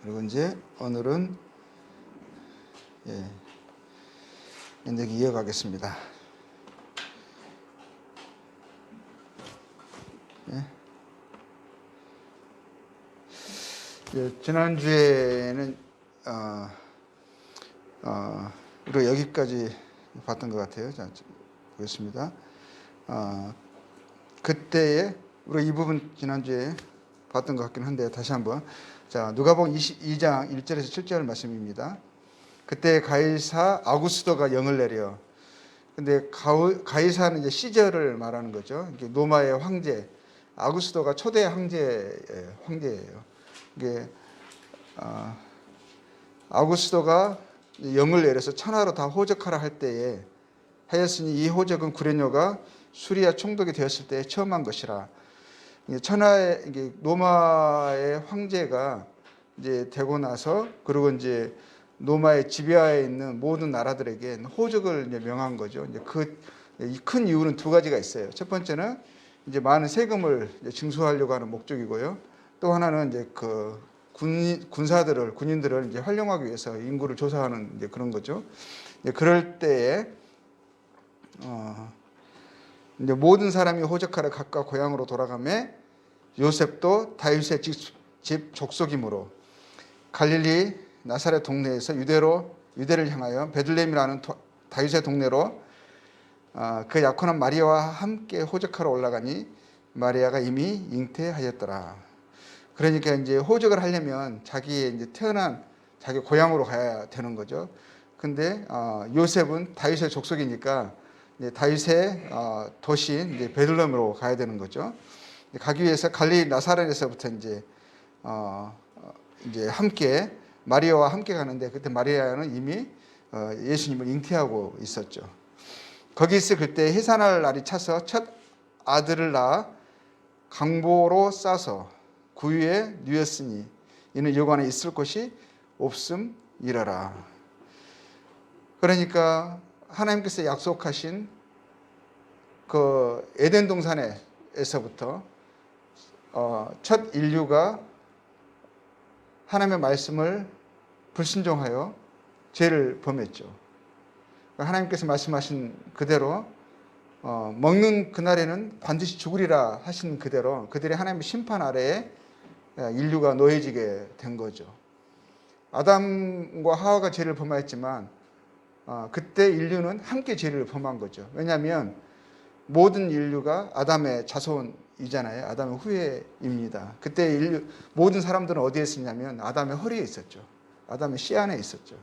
그리고 이제 오늘은 연대기 이어가겠습니다. 지난주에는 우리가 여기까지 봤던 것 같아요. 자, 보겠습니다. 그때에 우리가 이 부분 지난주에 봤던 것 같긴 한데 다시 한번 자 누가복음 22장 1절에서 7절 말씀입니다. 그때 가이사 아구스도가 영을 내려. 근데 가이사는 이제 시저를 말하는 거죠. 이게 로마의 황제, 아구스도가 초대 황제예요. 이게 아구스도가 영을 내려서 천하로 다 호적하라 할 때에 하였으니 이 호적은 구레뇨가 수리아 총독이 되었을 때 처음 한 것이라. 천하의 이게 로마의 황제가 이제 되고 나서 그리고 이제 로마의 지배하에 있는 모든 나라들에게 호적을 이제 명한 거죠. 이제 이 큰 이유는 두 가지가 있어요. 첫 번째는 이제 많은 세금을 징수하려고 하는 목적이고요. 또 하나는 이제 그 군인들을 이제 활용하기 위해서 인구를 조사하는 이제 그런 거죠. 이제 그럴 때에 이제 모든 사람이 호적하러 각각 고향으로 돌아가매 요셉도 다윗의 집 족속이므로 갈릴리 나사렛 동네에서 유대를 향하여 베들레헴이라는 다윗의 동네로 그 약혼한 마리아와 함께 호적하러 올라가니 마리아가 이미 잉태하였더라. 그러니까 이제 호적을 하려면 자기의 이제 태어난 자기 고향으로 가야 되는 거죠. 근데 요셉은 다윗의 족속이니까 이제 다윗의 도시인 이제 베들레헴으로 가야 되는 거죠. 가기 위해서 갈릴리 나사렛에서부터 이제 함께 마리아와 함께 가는데 그때 마리아는 이미 예수님을 잉태하고 있었죠. 거기 있을 그때 해산할 날이 차서 첫 아들을 낳아 강보로 싸서 구유에 누였으니 이는 여관에 있을 곳이 없음이라라. 그러니까 하나님께서 약속하신 그 에덴 동산에서부터 첫 인류가 하나님의 말씀을 불순종하여 죄를 범했죠. 하나님께서 말씀하신 그대로 먹는 그날에는 반드시 죽으리라 하신 그대로 그들의 하나님의 심판 아래에 인류가 놓여지게 된 거죠. 아담과 하와가 죄를 범하였지만 그때 인류는 함께 죄를 범한 거죠. 왜냐하면 모든 인류가 아담의 자손이잖아요. 아담의 후예입니다. 그때 모든 사람들은 어디에 있었냐면 아담의 허리에 있었죠. 아담의 씨 안에 있었죠.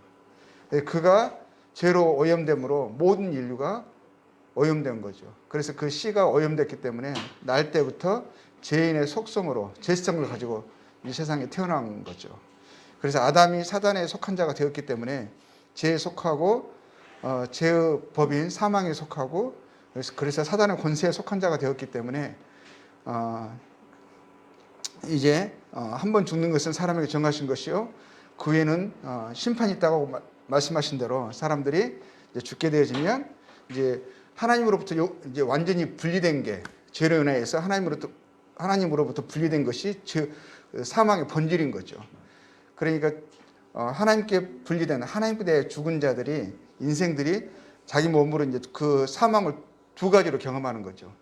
그가 죄로 오염됨으로 모든 인류가 오염된 거죠. 그래서 그 씨가 오염됐기 때문에 날 때부터 죄인의 속성으로 죄성을 가지고 이 세상에 태어난 거죠. 그래서 아담이 사단에 속한 자가 되었기 때문에 죄에 속하고 죄의 법인 사망에 속하고 그래서 사단의 권세에 속한 자가 되었기 때문에 이제 한 번 죽는 것은 사람에게 정하신 것이요 그 후에는 심판이 있다고 말씀하신 대로 사람들이 이제 죽게 되어지면 이제 하나님으로부터 이제 완전히 분리된 게 죄로 인해서 하나님으로부터 분리된 것이 사망의 본질인 거죠. 그러니까 하나님께 분리된 하나님께 죽은 자들이 인생들이 자기 몸으로 이제 그 사망을 두 가지로 경험하는 거죠.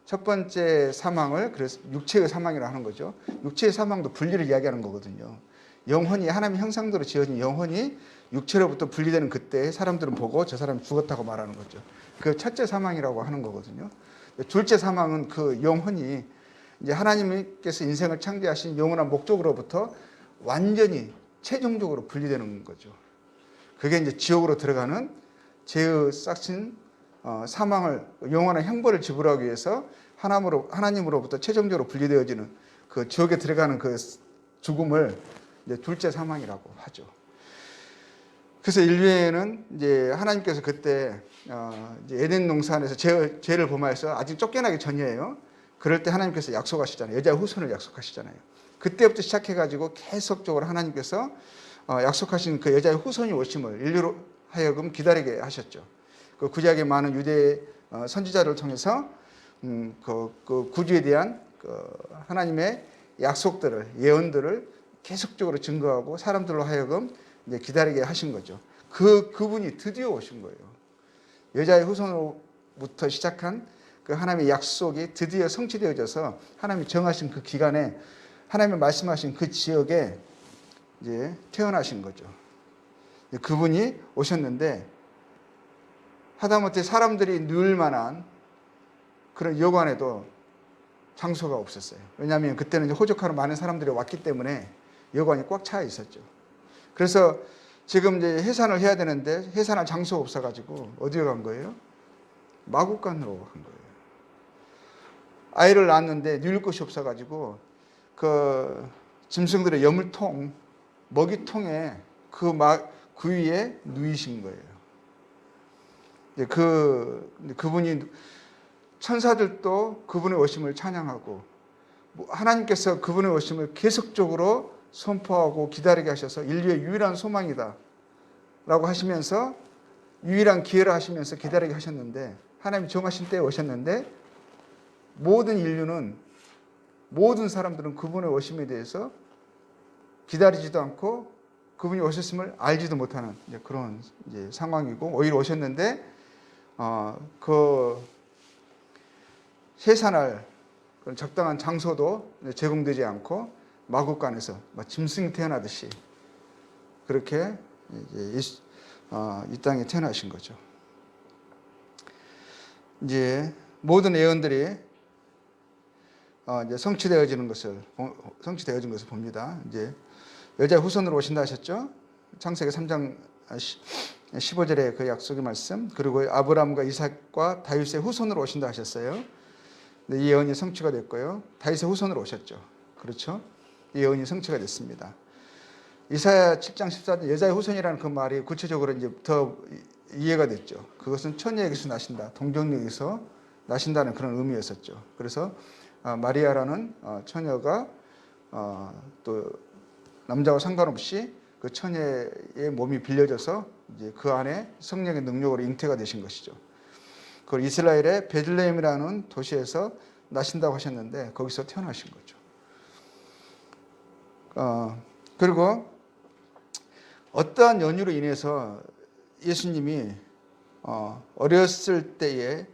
첫 번째 사망을 그래서 육체의 사망이라고 하는 거죠. 육체의 사망도 분리를 이야기하는 거거든요. 영혼이 하나님의 형상대로 지어진 영혼이 육체로부터 분리되는 그때 사람들은 보고 저 사람이 죽었다고 말하는 거죠. 그 첫째 사망이라고 하는 거거든요. 둘째 사망은 그 영혼이 이제 하나님께서 인생을 창조하신 영원한 목적으로부터 완전히 최종적으로 분리되는 거죠. 그게 이제 지옥으로 들어가는 죄의 싹신 사망을 영원한 형벌을 지불하기 위해서 하나님으로부터 최종적으로 분리되어지는 그 지옥에 들어가는 그 죽음을 이제 둘째 사망이라고 하죠. 그래서 인류에는 이제 하나님께서 그때 이제 에덴 동산에서 죄를 범하여서 아직 쫓겨나기 전이에요. 그럴 때 하나님께서 약속하시잖아요. 여자의 후손을 약속하시잖아요. 그때부터 시작해가지고 계속적으로 하나님께서 약속하신 그 여자의 후손이 오심을 인류로 하여금 기다리게 하셨죠. 그 구약의 많은 유대 선지자를 통해서 그 구주에 대한 그 하나님의 약속들을 예언들을 계속적으로 증거하고 사람들로 하여금 이제 기다리게 하신 거죠. 그분이 드디어 오신 거예요. 여자의 후손으로부터 시작한 그 하나님의 약속이 드디어 성취되어져서 하나님이 정하신 그 기간에 하나님이 말씀하신 그 지역에 이제 태어나신 거죠. 그분이 오셨는데 하다못해 사람들이 늘 만한 그런 여관에도 장소가 없었어요. 왜냐하면 그때는 이제 호적하러 많은 사람들이 왔기 때문에 여관이 꽉 차 있었죠. 그래서 지금 이제 해산을 해야 되는데 해산할 장소가 없어가지고 어디에 간 거예요? 마구간으로 간 거예요. 아이를 낳았는데 누울 곳이 없어가지고 그 짐승들의 여물통, 먹이통에 그 위에 누이신 거예요. 그분이 천사들도 그분의 오심을 찬양하고 하나님께서 그분의 오심을 계속적으로 선포하고 기다리게 하셔서 인류의 유일한 소망이다 라고 하시면서 유일한 기회를 하시면서 기다리게 하셨는데 하나님 정하신 때에 오셨는데 모든 인류는 모든 사람들은 그분의 오심에 대해서 기다리지도 않고 그분이 오셨음을 알지도 못하는 그런 상황이고 오히려 오셨는데 그 해산할 적당한 장소도 제공되지 않고 마구간에서 짐승이 태어나듯이 그렇게 이 땅에 태어나신 거죠. 이제 모든 예언들이 이제 성취되어진 것을 봅니다. 이제 여자의 후손으로 오신다 하셨죠. 창세기 3장 15절에 그 약속의 말씀, 그리고 아브라함과 이삭과 다윗의 후손으로 오신다 하셨어요. 이 예언이 성취가 됐고요. 다윗의 후손으로 오셨죠. 그렇죠? 이 예언이 성취가 됐습니다. 이사야 7장 14절 여자의 후손이라는 그 말이 구체적으로 이제 더 이해가 됐죠. 그것은 처녀에게서 나신다, 동정녀에게서 나신다는 그런 의미였었죠. 그래서 마리아라는 처녀가 또 남자와 상관없이 그 처녀의 몸이 빌려져서 이제 그 안에 성령의 능력으로 잉태가 되신 것이죠. 그걸 이스라엘의 베들레헴이라는 도시에서 나신다고 하셨는데 거기서 태어나신 거죠. 그리고 어떠한 연유로 인해서 예수님이 어렸을 때에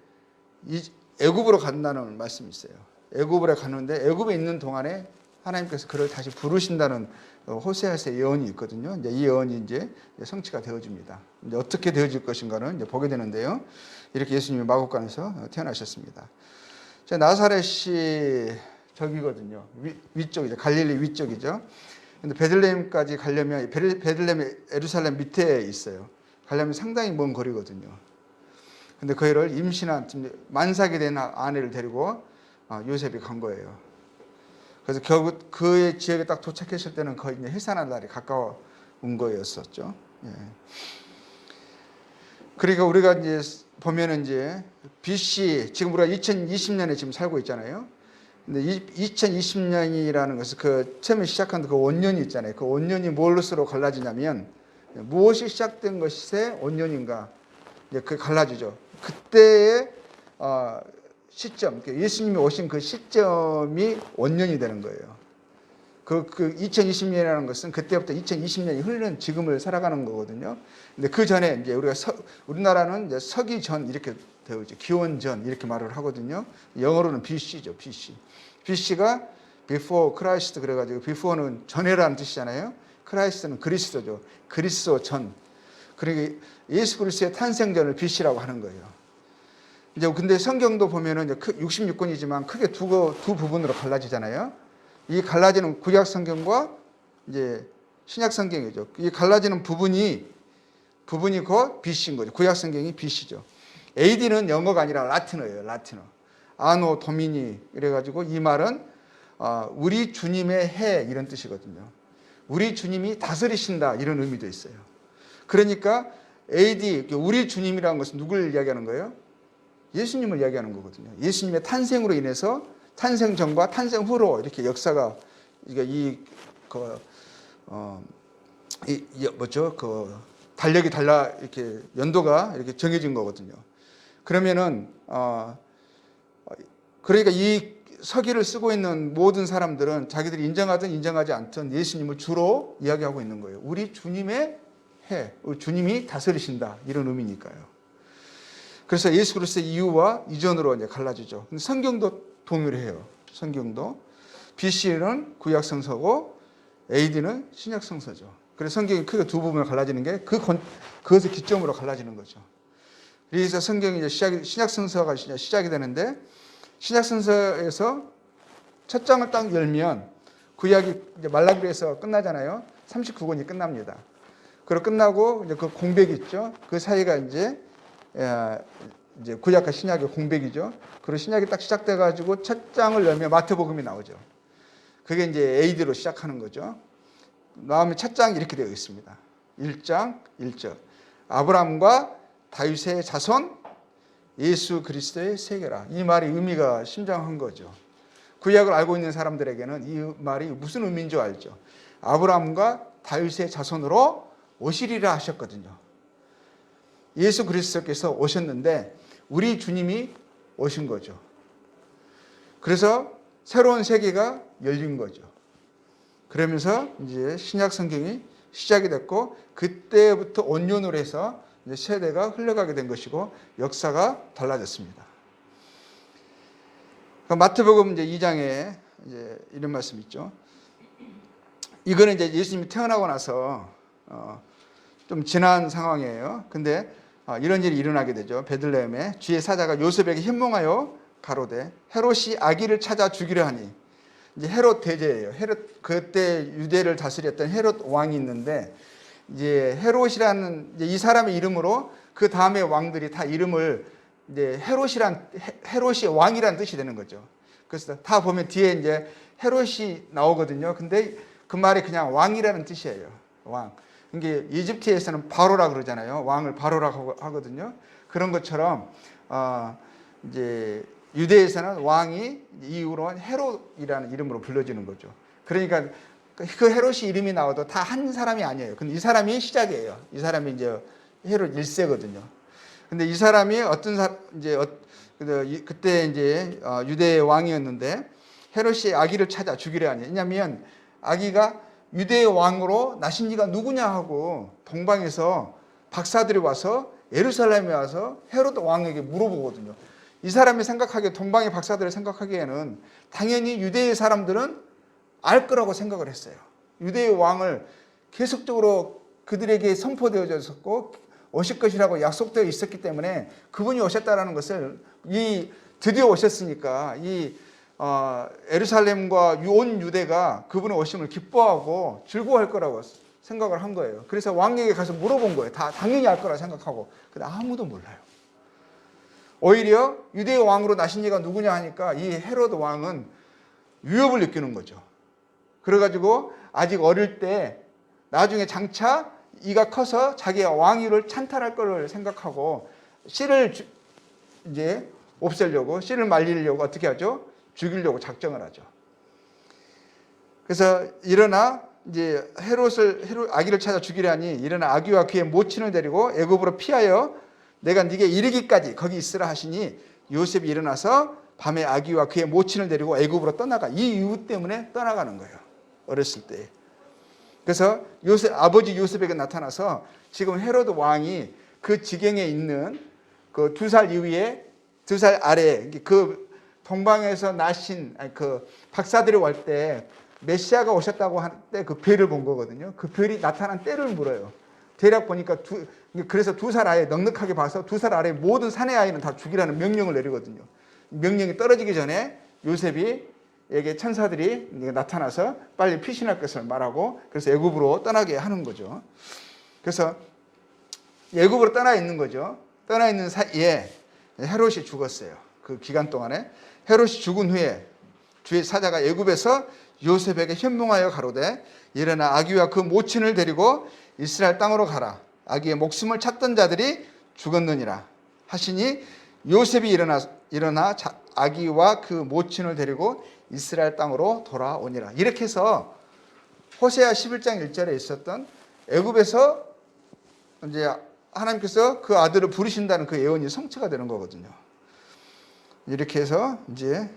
애굽으로 간다는 말씀이 있어요. 애굽으로 가는데 애굽에 있는 동안에 하나님께서 그를 다시 부르신다는 호세아서의 예언이 있거든요. 이제 이 예언이 이제 성취가 되어집니다. 이제 어떻게 되어질 것인가는 이제 보게 되는데요. 이렇게 예수님이 마구간에서 태어나셨습니다. 나사렛이 저기거든요. 위쪽이죠. 갈릴리 위쪽이죠. 근데 베들레헴까지 가려면 베들레헴이 예루살렘 밑에 있어요. 가려면 상당히 먼 거리거든요. 근데 그 애를 임신한 만삭이 된 아내를 데리고 요셉이 간 거예요. 그래서 결국 그의 지역에 딱 도착했을 때는 거의 이제 해산할 날이 가까운 거였었죠. 예. 그러니까 우리가 이제 보면은 이제 BC 지금 우리가 2020년에 지금 살고 있잖아요. 근데 2020년이라는 것은 그 처음에 시작한 그 원년이 있잖아요. 그 원년이 무엇으로 갈라지냐면 무엇이 시작된 것이 원년인가 이제 그 갈라지죠. 그때의 시점, 예수님이 오신 그 시점이 원년이 되는 거예요. 그 2020년이라는 것은 그때부터 2020년이 흐르는 지금을 살아가는 거거든요. 근데 그 전에 이제 우리나라는 이제 서기 전 이렇게 되어 있죠. 기원 전 이렇게 말을 하거든요. 영어로는 BC죠, BC. BC가 before Christ 그래가지고 before는 전에라는 뜻이잖아요. 크라이스트는 그리스도죠. 그리스도 전. 그러니까 예수 그리스도의 탄생전을 BC라고 하는 거예요. 이제 근데 성경도 보면은 이제 66권이지만 크게 두 부분으로 갈라지잖아요. 이 갈라지는 구약 성경과 이제 신약 성경이죠. 이 갈라지는 부분이 곧 BC인 거죠. 구약 성경이 BC죠. AD는 영어가 아니라 라틴어예요. 라틴어. 아노 도미니 이래가지고 이 말은 우리 주님의 해 이런 뜻이거든요. 우리 주님이 다스리신다 이런 의미도 있어요. 그러니까 AD 우리 주님이라는 것은 누굴 이야기하는 거예요? 예수님을 이야기하는 거거든요. 예수님의 탄생으로 인해서 탄생 전과 탄생 후로 이렇게 역사가 달력이 이렇게 연도가 이렇게 정해진 거거든요. 그러면은 그러니까 이 서기를 쓰고 있는 모든 사람들은 자기들이 인정하든 인정하지 않든 예수님을 주로 이야기하고 있는 거예요. 우리 주님의 주님이 다스리신다, 이런 의미니까요. 그래서 예수 그리스도의 이유와 이전으로 이제 갈라지죠. 근데 성경도 동의를 해요. 성경도 BC는 구약 성서고 AD는 신약 성서죠. 그래서 성경이 크게 두 부분으로 갈라지는 게 그것을 기점으로 갈라지는 거죠. 그래서 성경이 이제 신약 성서가 시작이 되는데, 신약 성서에서 첫 장을 딱 열면 구약이 이제 말라기에서 끝나잖아요. 39권이 끝납니다. 그리고 끝나고 이제 그 공백이 있죠. 그 사이가 이제 구약과 신약의 공백이죠. 그리고 신약이 딱 시작돼 가지고 첫 장을 열면 마태복음이 나오죠. 그게 이제 AD로 시작하는 거죠. 다음에 첫 장이 이렇게 되어 있습니다. 1장 1절. 아브라함과 다윗의 자손 예수 그리스도의 세계라. 이 말이 의미가 심장한 거죠. 구약을 알고 있는 사람들에게는 이 말이 무슨 의미인 줄 알죠. 아브라함과 다윗의 자손으로 오시리라 하셨거든요. 예수 그리스도께서 오셨는데 우리 주님이 오신 거죠. 그래서 새로운 세계가 열린 거죠. 그러면서 이제 신약 성경이 시작이 됐고, 그때부터 온전으로 해서 이제 세대가 흘러가게 된 것이고 역사가 달라졌습니다. 마태복음 이제 2장에 이제 이런 말씀이 있죠. 이거는 이제 예수님이 태어나고 나서 좀 지난 상황이에요. 근데 이런 일이 일어나게 되죠. 베들레헴에 주의 사자가 요셉에게 현몽하여 가로되 헤롯이 아기를 찾아 죽이려 하니. 이제 헤롯 대제예요. 헤롯, 그때 유대를 다스렸던 헤롯 왕이 있는데, 이제 헤롯이라는 이제 이 사람의 이름으로 그 다음에 왕들이 다 이름을 이제 헤롯이 왕이라는 뜻이 되는 거죠. 그래서 다 보면 뒤에 이제 헤롯이 나오거든요. 근데 그 말이 그냥 왕이라는 뜻이에요. 왕. 이게 이집트에서는 바로라 그러잖아요. 왕을 바로라고 하거든요. 그런 것처럼 이제 유대에서는 왕이 이후로 헤롯이라는 이름으로 불려지는 거죠. 그러니까 그 헤롯이 이름이 나와도 다 한 사람이 아니에요. 근데 이 사람이 시작이에요. 이 사람이 이제 헤롯 1세거든요. 근데 이 사람이 그때 이제 유대의 왕이었는데 헤롯이 아기를 찾아 죽이려 하니. 왜냐하면 아기가 유대의 왕으로 나신 이가 누구냐 하고 동방에서 박사들이 와서 예루살렘에 와서 헤롯 왕에게 물어보거든요. 이 사람이 생각하기에, 동방의 박사들이 생각하기에는 당연히 유대의 사람들은 알 거라고 생각을 했어요. 유대의 왕을 계속적으로 그들에게 선포되어졌었고 오실 것이라고 약속되어 있었기 때문에 그분이 오셨다라는 것을, 드디어 오셨으니까 예루살렘과 온 유대가 그분의 오심을 기뻐하고 즐거워할 거라고 생각을 한 거예요. 그래서 왕에게 가서 물어본 거예요. 다 당연히 알 거라 생각하고. 근데 아무도 몰라요. 오히려 유대의 왕으로 나신 이가 누구냐 하니까 이 헤롯 왕은 위협을 느끼는 거죠. 그래가지고 아직 어릴 때 나중에 장차 이가 커서 자기가 왕위를 찬탈할 거를 생각하고 씨를 이제 없애려고, 씨를 말리려고 어떻게 하죠? 죽이려고 작정을 하죠. 그래서 일어나 이제 아기를 찾아 죽이려니 일어나 아기와 그의 모친을 데리고 애굽으로 피하여 내가 네게 이르기까지 거기 있으라 하시니 요셉이 일어나서 밤에 아기와 그의 모친을 데리고 애굽으로 떠나가. 이 이유 때문에 떠나가는 거예요. 어렸을 때. 그래서 아버지 요셉에게 나타나서 지금 헤롯 왕이 그 지경에 있는 그 2살 이후에 2살 아래 그 동방에서 나신 그 박사들이 올 때 메시아가 오셨다고 할 때 그 별을 본 거거든요. 그 별이 나타난 때를 물어요. 대략 보니까 그래서 2살 아래 넉넉하게 봐서 2살 아래 모든 사내 아이는 다 죽이라는 명령을 내리거든요. 명령이 떨어지기 전에 요셉에게 천사들이 나타나서 빨리 피신할 것을 말하고 그래서 애굽으로 떠나게 하는 거죠. 그래서 애굽으로 떠나 있는 거죠. 떠나 있는 사이에 헤롯이 죽었어요. 그 기간 동안에 헤롯이 죽은 후에 주의 사자가 애굽에서 요셉에게 현몽하여 가로되 일어나 아기와 그 모친을 데리고 이스라엘 땅으로 가라. 아기의 목숨을 찾던 자들이 죽었느니라 하시니 요셉이 일어나 아기와 그 모친을 데리고 이스라엘 땅으로 돌아오니라. 이렇게 해서 호세아 11장 1절에 있었던 애굽에서 이제 하나님께서 그 아들을 부르신다는 그 예언이 성취가 되는 거거든요. 이렇게 해서 이제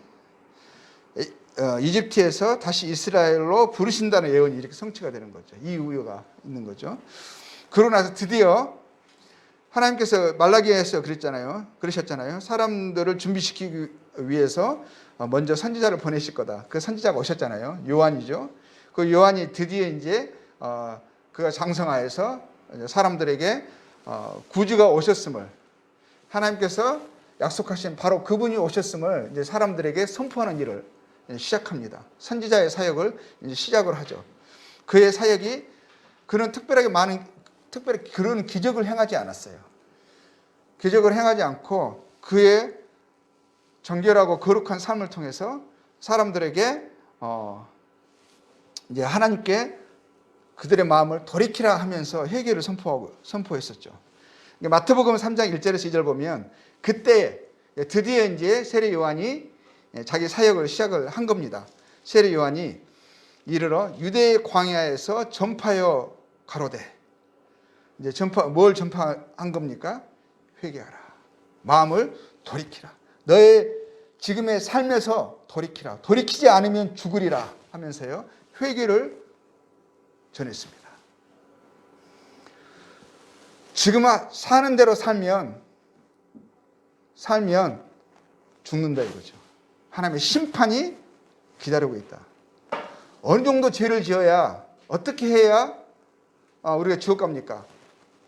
이집트에서 다시 이스라엘로 부르신다는 예언이 이렇게 성취가 되는 거죠. 이 우유가 있는 거죠. 그러고 나서 드디어 하나님께서 말라기에서 그러셨잖아요. 사람들을 준비시키기 위해서 먼저 선지자를 보내실 거다. 그 선지자가 오셨잖아요. 요한이죠. 그 요한이 드디어 이제 그가 장성하여서 사람들에게 구주가 오셨음을, 하나님께서 약속하신 바로 그분이 오셨음을 이제 사람들에게 선포하는 일을 시작합니다. 선지자의 사역을 이제 시작을 하죠. 그의 사역이, 그는 특별히 그런 기적을 행하지 않았어요. 기적을 행하지 않고 그의 정결하고 거룩한 삶을 통해서 사람들에게 이제 하나님께 그들의 마음을 돌이키라 하면서 회개를 선포했었죠. 마태복음 3장 1절에서 2절 보면 그때 드디어 이제 세례 요한이 자기 사역을 시작을 한 겁니다. 세례 요한이 이르러 유대의 광야에서 전파하여 가로되, 이제 뭘 전파한 겁니까? 회개하라. 마음을 돌이키라. 너의 지금의 삶에서 돌이키라. 돌이키지 않으면 죽으리라 하면서요, 회개를 전했습니다. 지금 사는 대로 살면 죽는다 이거죠. 하나님의 심판이 기다리고 있다. 어느 정도 죄를 지어야, 어떻게 해야 우리가 지옥 갑니까?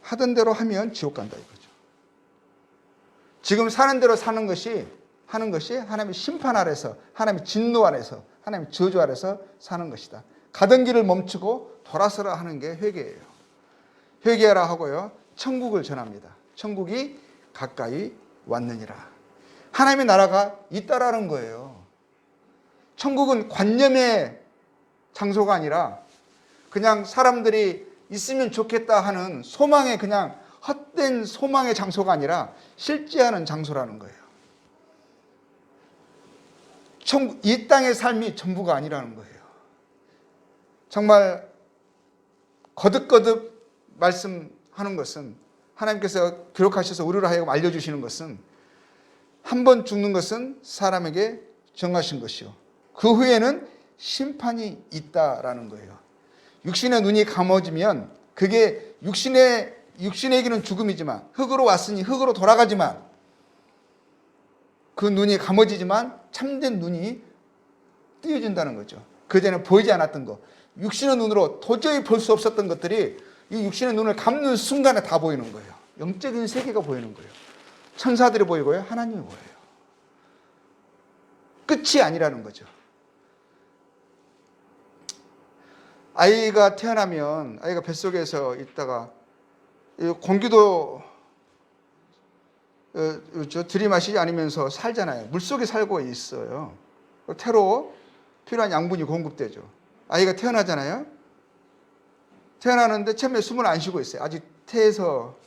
하던 대로 하면 지옥 간다 이거죠. 지금 사는 대로 하는 것이 하나님의 심판 아래서, 하나님의 진노 아래서, 하나님의 저주 아래서 사는 것이다. 가던 길을 멈추고 돌아서라 하는 게 회개예요. 회개하라 하고요, 천국을 전합니다. 천국이 가까이 왔느니라. 하나님의 나라가 있다라는 거예요. 천국은 관념의 장소가 아니라 그냥 사람들이 있으면 좋겠다 하는 소망의, 그냥 헛된 소망의 장소가 아니라 실제하는 장소라는 거예요. 이 땅의 삶이 전부가 아니라는 거예요. 정말 거듭거듭 말씀하는 것은, 하나님께서 기록하셔서 우리로 하여금 알려주시는 것은, 한 번 죽는 것은 사람에게 정하신 것이요, 그 후에는 심판이 있다라는 거예요. 육신의 눈이 감아지면 그게 육신에게는 죽음이지만, 흙으로 왔으니 흙으로 돌아가지만, 그 눈이 감아지지만 참된 눈이 띄어진다는 거죠. 그전에 보이지 않았던 것, 육신의 눈으로 도저히 볼 수 없었던 것들이 이 육신의 눈을 감는 순간에 다 보이는 거예요. 영적인 세계가 보이는 거예요. 천사들이 보이고요, 하나님이 보여요. 끝이 아니라는 거죠. 아이가 태어나면, 아이가 뱃속에서 있다가 공기도 들이마시지 않으면서 살잖아요. 물속에 살고 있어요. 태로 필요한 양분이 공급되죠. 아이가 태어나잖아요. 태어나는데 처음에 숨을 안 쉬고 있어요. 아직 태에서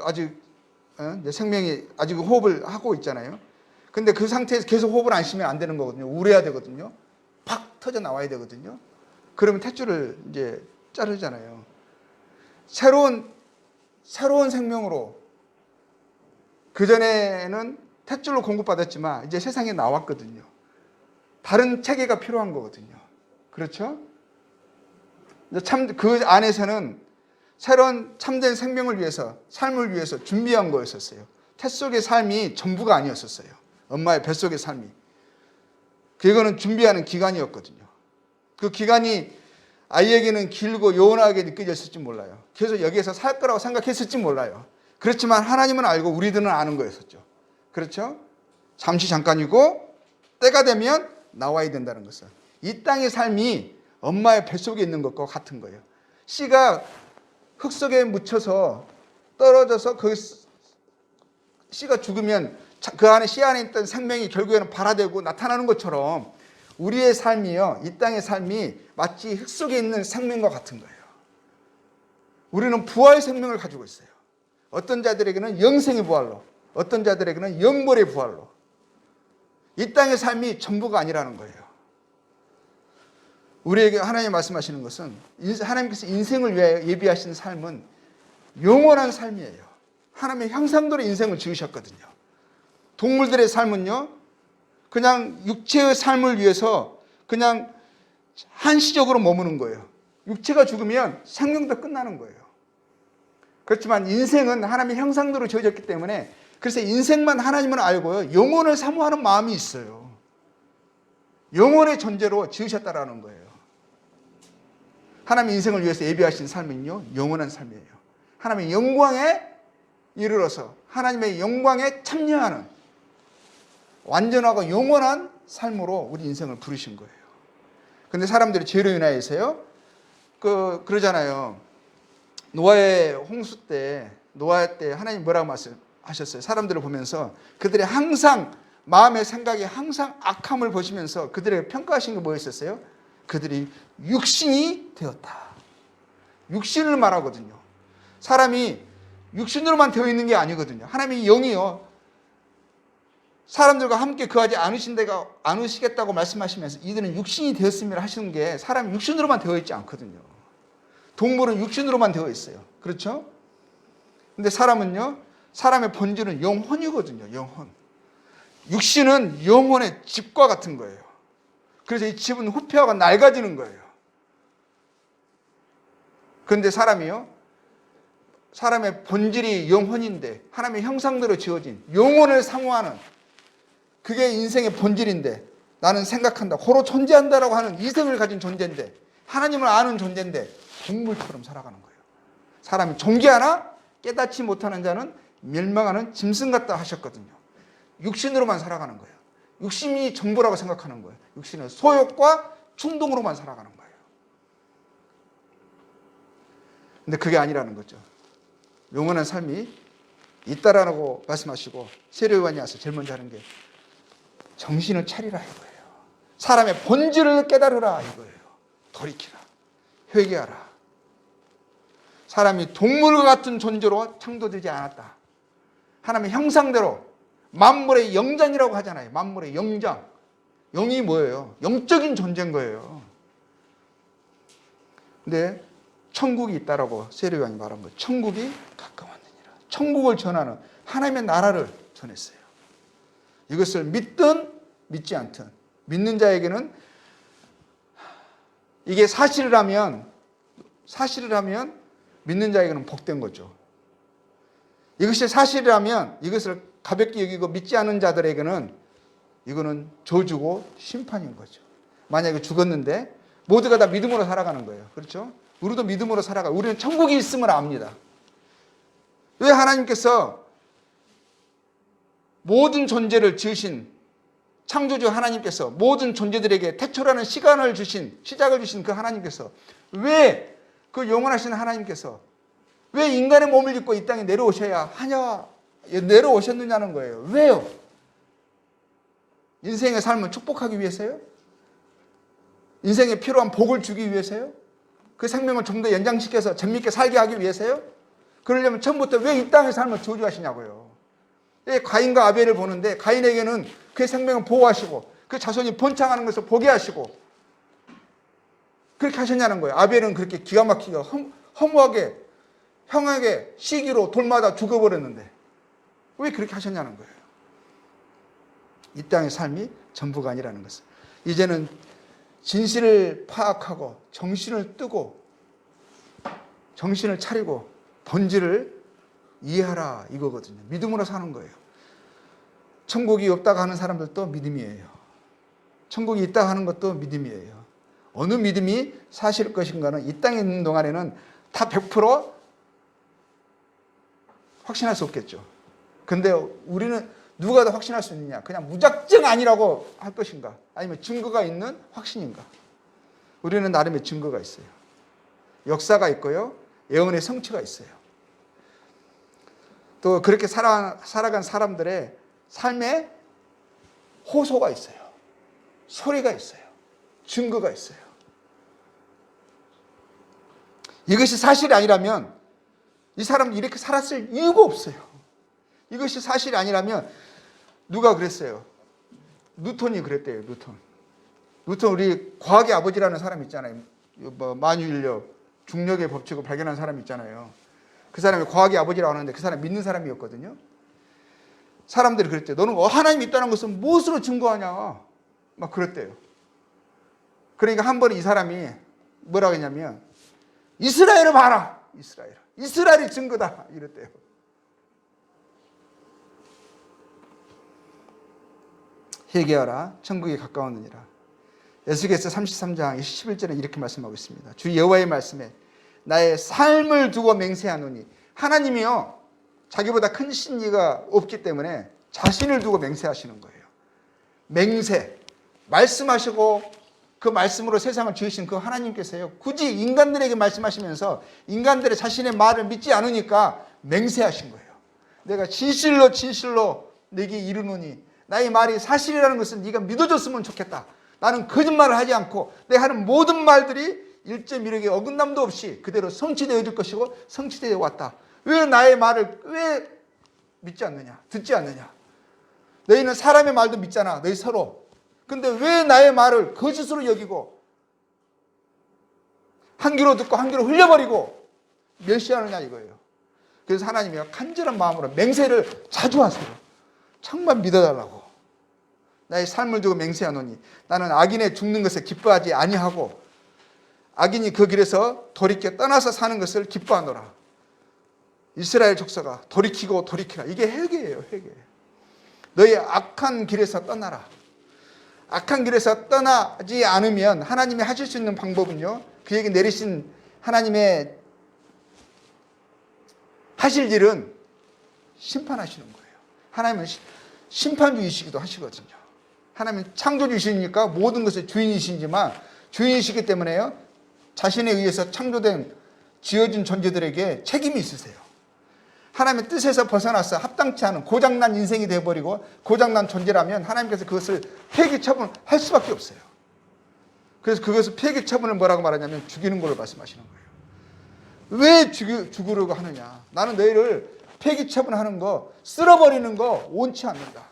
아직 생명이 아직 호흡을 하고 있잖아요. 근데 그 상태에서 계속 호흡을 안 쉬면 안 되는 거거든요. 울어야 되거든요. 팍 터져 나와야 되거든요. 그러면 탯줄을 이제 자르잖아요. 새로운 생명으로, 그전에는 탯줄로 공급받았지만 이제 세상에 나왔거든요. 다른 체계가 필요한 거거든요. 그렇죠? 그 안에서는 새로운 참된 생명을 위해서, 삶을 위해서 준비한 거였었어요. 뱃속의 삶이 전부가 아니었었어요. 엄마의 뱃속의 삶이. 그거는 준비하는 기간이었거든요. 그 기간이 아이에게는 길고 요원하게 느껴졌을지 몰라요. 그래서 여기에서 살 거라고 생각했을지 몰라요. 그렇지만 하나님은 알고 우리들은 아는 거였었죠. 그렇죠? 잠깐이고 때가 되면 나와야 된다는 것은, 이 땅의 삶이 엄마의 뱃속에 있는 것과 같은 거예요. 씨가 흙 속에 묻혀서 떨어져서 그 씨가 죽으면 그 안에, 씨 안에 있던 생명이 결국에는 발화되고 나타나는 것처럼 우리의 삶이요, 이 땅의 삶이 마치 흙 속에 있는 생명과 같은 거예요. 우리는 부활의 생명을 가지고 있어요. 어떤 자들에게는 영생의 부활로, 어떤 자들에게는 영벌의 부활로. 이 땅의 삶이 전부가 아니라는 거예요. 우리에게 하나님 말씀하시는 것은, 하나님께서 인생을 위하여 예비하신 삶은 영원한 삶이에요. 하나님의 형상대로 인생을 지으셨거든요. 동물들의 삶은요, 그냥 육체의 삶을 위해서 그냥 한시적으로 머무는 거예요. 육체가 죽으면 생명도 끝나는 거예요. 그렇지만 인생은 하나님의 형상대로 지어졌기 때문에 그래서 인생만 하나님을 알고요. 영혼을 사모하는 마음이 있어요. 영혼의 존재로 지으셨다라는 거예요. 하나님의 인생을 위해서 예비하신 삶은요, 영원한 삶이에요. 하나님의 영광에 이르러서 하나님의 영광에 참여하는 완전하고 영원한 삶으로 우리 인생을 부르신 거예요. 근데 사람들이 죄로 인하여서요, 그러잖아요. 노아의 홍수 때, 노아 때 하나님 뭐라고 말씀하셨어요? 사람들을 보면서 그들의 항상 마음의 생각이 항상 악함을 보시면서 그들에게 평가하신 게 뭐였었어요? 그들이 육신이 되었다. 육신을 말하거든요. 사람이 육신으로만 되어 있는 게 아니거든요. 하나님이 영이요. 사람들과 함께 거하지 않으시겠다고 말씀하시면서 이들은 육신이 되었음이라 하시는 게 사람이 육신으로만 되어 있지 않거든요. 동물은 육신으로만 되어 있어요. 그렇죠? 근데 사람은요, 사람의 본질은 영혼이거든요. 영혼. 육신은 영혼의 집과 같은 거예요. 그래서 이 집은 후패하고 낡아지는 거예요. 그런데 사람이요, 사람의 본질이 영혼인데 하나님의 형상대로 지어진 영혼을 사모하는 그게 인생의 본질인데 나는 생각한다, 호로 존재한다라고 하는 이성을 가진 존재인데 하나님을 아는 존재인데 동물처럼 살아가는 거예요. 사람이 존귀하나 깨닫지 못하는 자는 멸망하는 짐승 같다 하셨거든요. 육신으로만 살아가는 거예요. 육신이 전부라고 생각하는 거예요. 육신은 소욕과 충동으로만 살아가는 거예요. 근데 그게 아니라는 거죠. 영원한 삶이 있다라고 말씀하시고 세례요한이 와서 제일 먼저 하는 게 정신을 차리라 이거예요. 사람의 본질을 깨달으라 이거예요. 돌이키라. 회개하라. 사람이 동물과 같은 존재로 창조되지 않았다. 하나님의 형상대로 만물의 영장이라고 하잖아요. 만물의 영장. 영이 뭐예요? 영적인 존재인 거예요. 근데 천국이 있다라고 세례요한이 말한 거예요. 천국이 가까웠느니라. 천국을 전하는 하나님의 나라를 전했어요. 이것을 믿든 믿지 않든 믿는 자에게는 이게 사실이라면 믿는 자에게는 복된 거죠. 이것이 사실이라면 이것을 가볍게 여기고 믿지 않은 자들에게는 이거는 저주고 심판인 거죠. 만약에 죽었는데 모두가 다 믿음으로 살아가는 거예요. 그렇죠? 우리도 믿음으로 살아가. 우리는 천국이 있음을 압니다. 왜 하나님께서 모든 존재를 지으신 창조주 하나님께서 모든 존재들에게 태초라는 시간을 주신 시작을 주신 그 하나님께서 왜 그 영원하신 하나님께서 왜 인간의 몸을 입고 이 땅에 내려오셨느냐는 거예요. 왜요? 인생의 삶을 축복하기 위해서요? 인생에 필요한 복을 주기 위해서요? 그 생명을 좀 더 연장시켜서 재밌게 살게 하기 위해서요? 그러려면 처음부터 왜 이 땅의 삶을 저주하시냐고요. 가인과 아벨을 보는데 가인에게는 그의 생명을 보호하시고 그 자손이 번창하는 것을 보게 하시고 그렇게 하셨냐는 거예요. 아벨은 그렇게 기가 막히게 허무하게 형에게 시기로 돌마다 죽어버렸는데 왜 그렇게 하셨냐는 거예요. 이 땅의 삶이 전부가 아니라는 것을. 이제는 진실을 파악하고 정신을 뜨고 정신을 차리고 본질을 이해하라 이거거든요. 믿음으로 사는 거예요. 천국이 없다고 하는 사람들도 믿음이에요. 천국이 있다고 하는 것도 믿음이에요. 어느 믿음이 사실일 것인가는 이 땅에 있는 동안에는 다 100% 확신할 수 없겠죠. 근데 우리는 누가 더 확신할 수 있느냐? 그냥 무작정 아니라고 할 것인가? 아니면 증거가 있는 확신인가? 우리는 나름의 증거가 있어요. 역사가 있고요. 예언의 성취가 있어요. 또 그렇게 살아간 사람들의 삶에 호소가 있어요. 소리가 있어요. 증거가 있어요. 이것이 사실이 아니라면 이 사람이 이렇게 살았을 이유가 없어요. 이것이 사실이 아니라면 누가 그랬어요? 뉴턴이 그랬대요. 뉴턴 우리 과학의 아버지라는 사람 있잖아요. 만유인력, 중력의 법칙을 발견한 사람 있잖아요. 그 사람이 과학의 아버지라고 하는데 그 사람 믿는 사람이었거든요. 사람들이 그랬대요. 너는 하나님이 있다는 것을 무엇으로 증거하냐? 막 그랬대요. 그러니까 한 번에 이 사람이 뭐라고 했냐면 이스라엘을 봐라. 이스라엘이 증거다. 이랬대요. 회개하라. 천국에 가까웠느니라. 에스겔서 33장 11절에 이렇게 말씀하고 있습니다. 주 여호와의 말씀에 나의 삶을 두고 맹세하노니, 하나님이요 자기보다 큰 신이가 없기 때문에 자신을 두고 맹세하시는 거예요. 맹세, 말씀하시고 그 말씀으로 세상을 지으신 그 하나님께서요 굳이 인간들에게 말씀하시면서 인간들의 자신의 말을 믿지 않으니까 맹세하신 거예요. 내가 진실로 내게 이르노니, 나의 말이 사실이라는 것은 네가 믿어줬으면 좋겠다. 나는 거짓말을 하지 않고 내 하는 모든 말들이 1.1억의 어긋남도 없이 그대로 성취되어질 것이고 성취되어 왔다. 왜 나의 말을 왜 믿지 않느냐, 듣지 않느냐? 너희는 사람의 말도 믿잖아, 너희 서로. 근데 왜 나의 말을 거짓으로 여기고 한 귀로 듣고 한 귀로 흘려버리고 멸시하느냐 이거예요. 그래서 하나님이 간절한 마음으로 맹세를 자주 하세요. 정말 믿어달라고. 나의 삶을 두고 맹세하노니 나는 악인의 죽는 것을 기뻐하지 아니하고 악인이 그 길에서 돌이켜 떠나서 사는 것을 기뻐하노라. 이스라엘 족속아 돌이키라. 이게 회개예요. 회개. 너희 악한 길에서 떠나라. 악한 길에서 떠나지 않으면 하나님이 하실 수 있는 방법은요, 그에게 내리신 하나님의 하실 일은 심판하시는 거예요. 하나님은 심판주이시기도 하시거든요. 하나님은 창조주이시니까 모든 것의 주인이시지만 주인이시기 때문에요, 자신에 의해서 창조된 지어진 존재들에게 책임이 있으세요. 하나님의 뜻에서 벗어나서 합당치 않은 고장난 인생이 되어버리고 고장난 존재라면 하나님께서 그것을 폐기 처분할 수밖에 없어요. 그래서 그것을 폐기 처분을 뭐라고 말하냐면 죽이는 걸로 말씀하시는 거예요. 왜 죽으려고 하느냐? 나는 너희를 폐기 처분하는 거, 쓸어버리는 거 원치 않는다.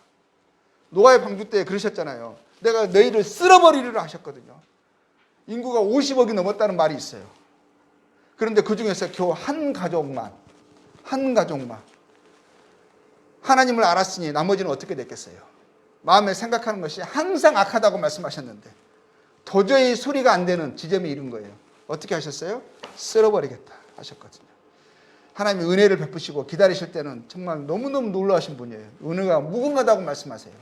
노아의 방주 때 그러셨잖아요. 내가 너희를 쓸어버리리라 하셨거든요. 인구가 50억이 넘었다는 말이 있어요. 그런데 그 중에서 겨우 한 가족만 하나님을 알았으니 나머지는 어떻게 됐겠어요? 마음에 생각하는 것이 항상 악하다고 말씀하셨는데 도저히 소리가 안 되는 지점에 이른 거예요. 어떻게 하셨어요? 쓸어버리겠다 하셨거든요. 하나님이 은혜를 베푸시고 기다리실 때는 정말 너무너무 놀라우신 분이에요. 은혜가 무궁하다고 말씀하세요.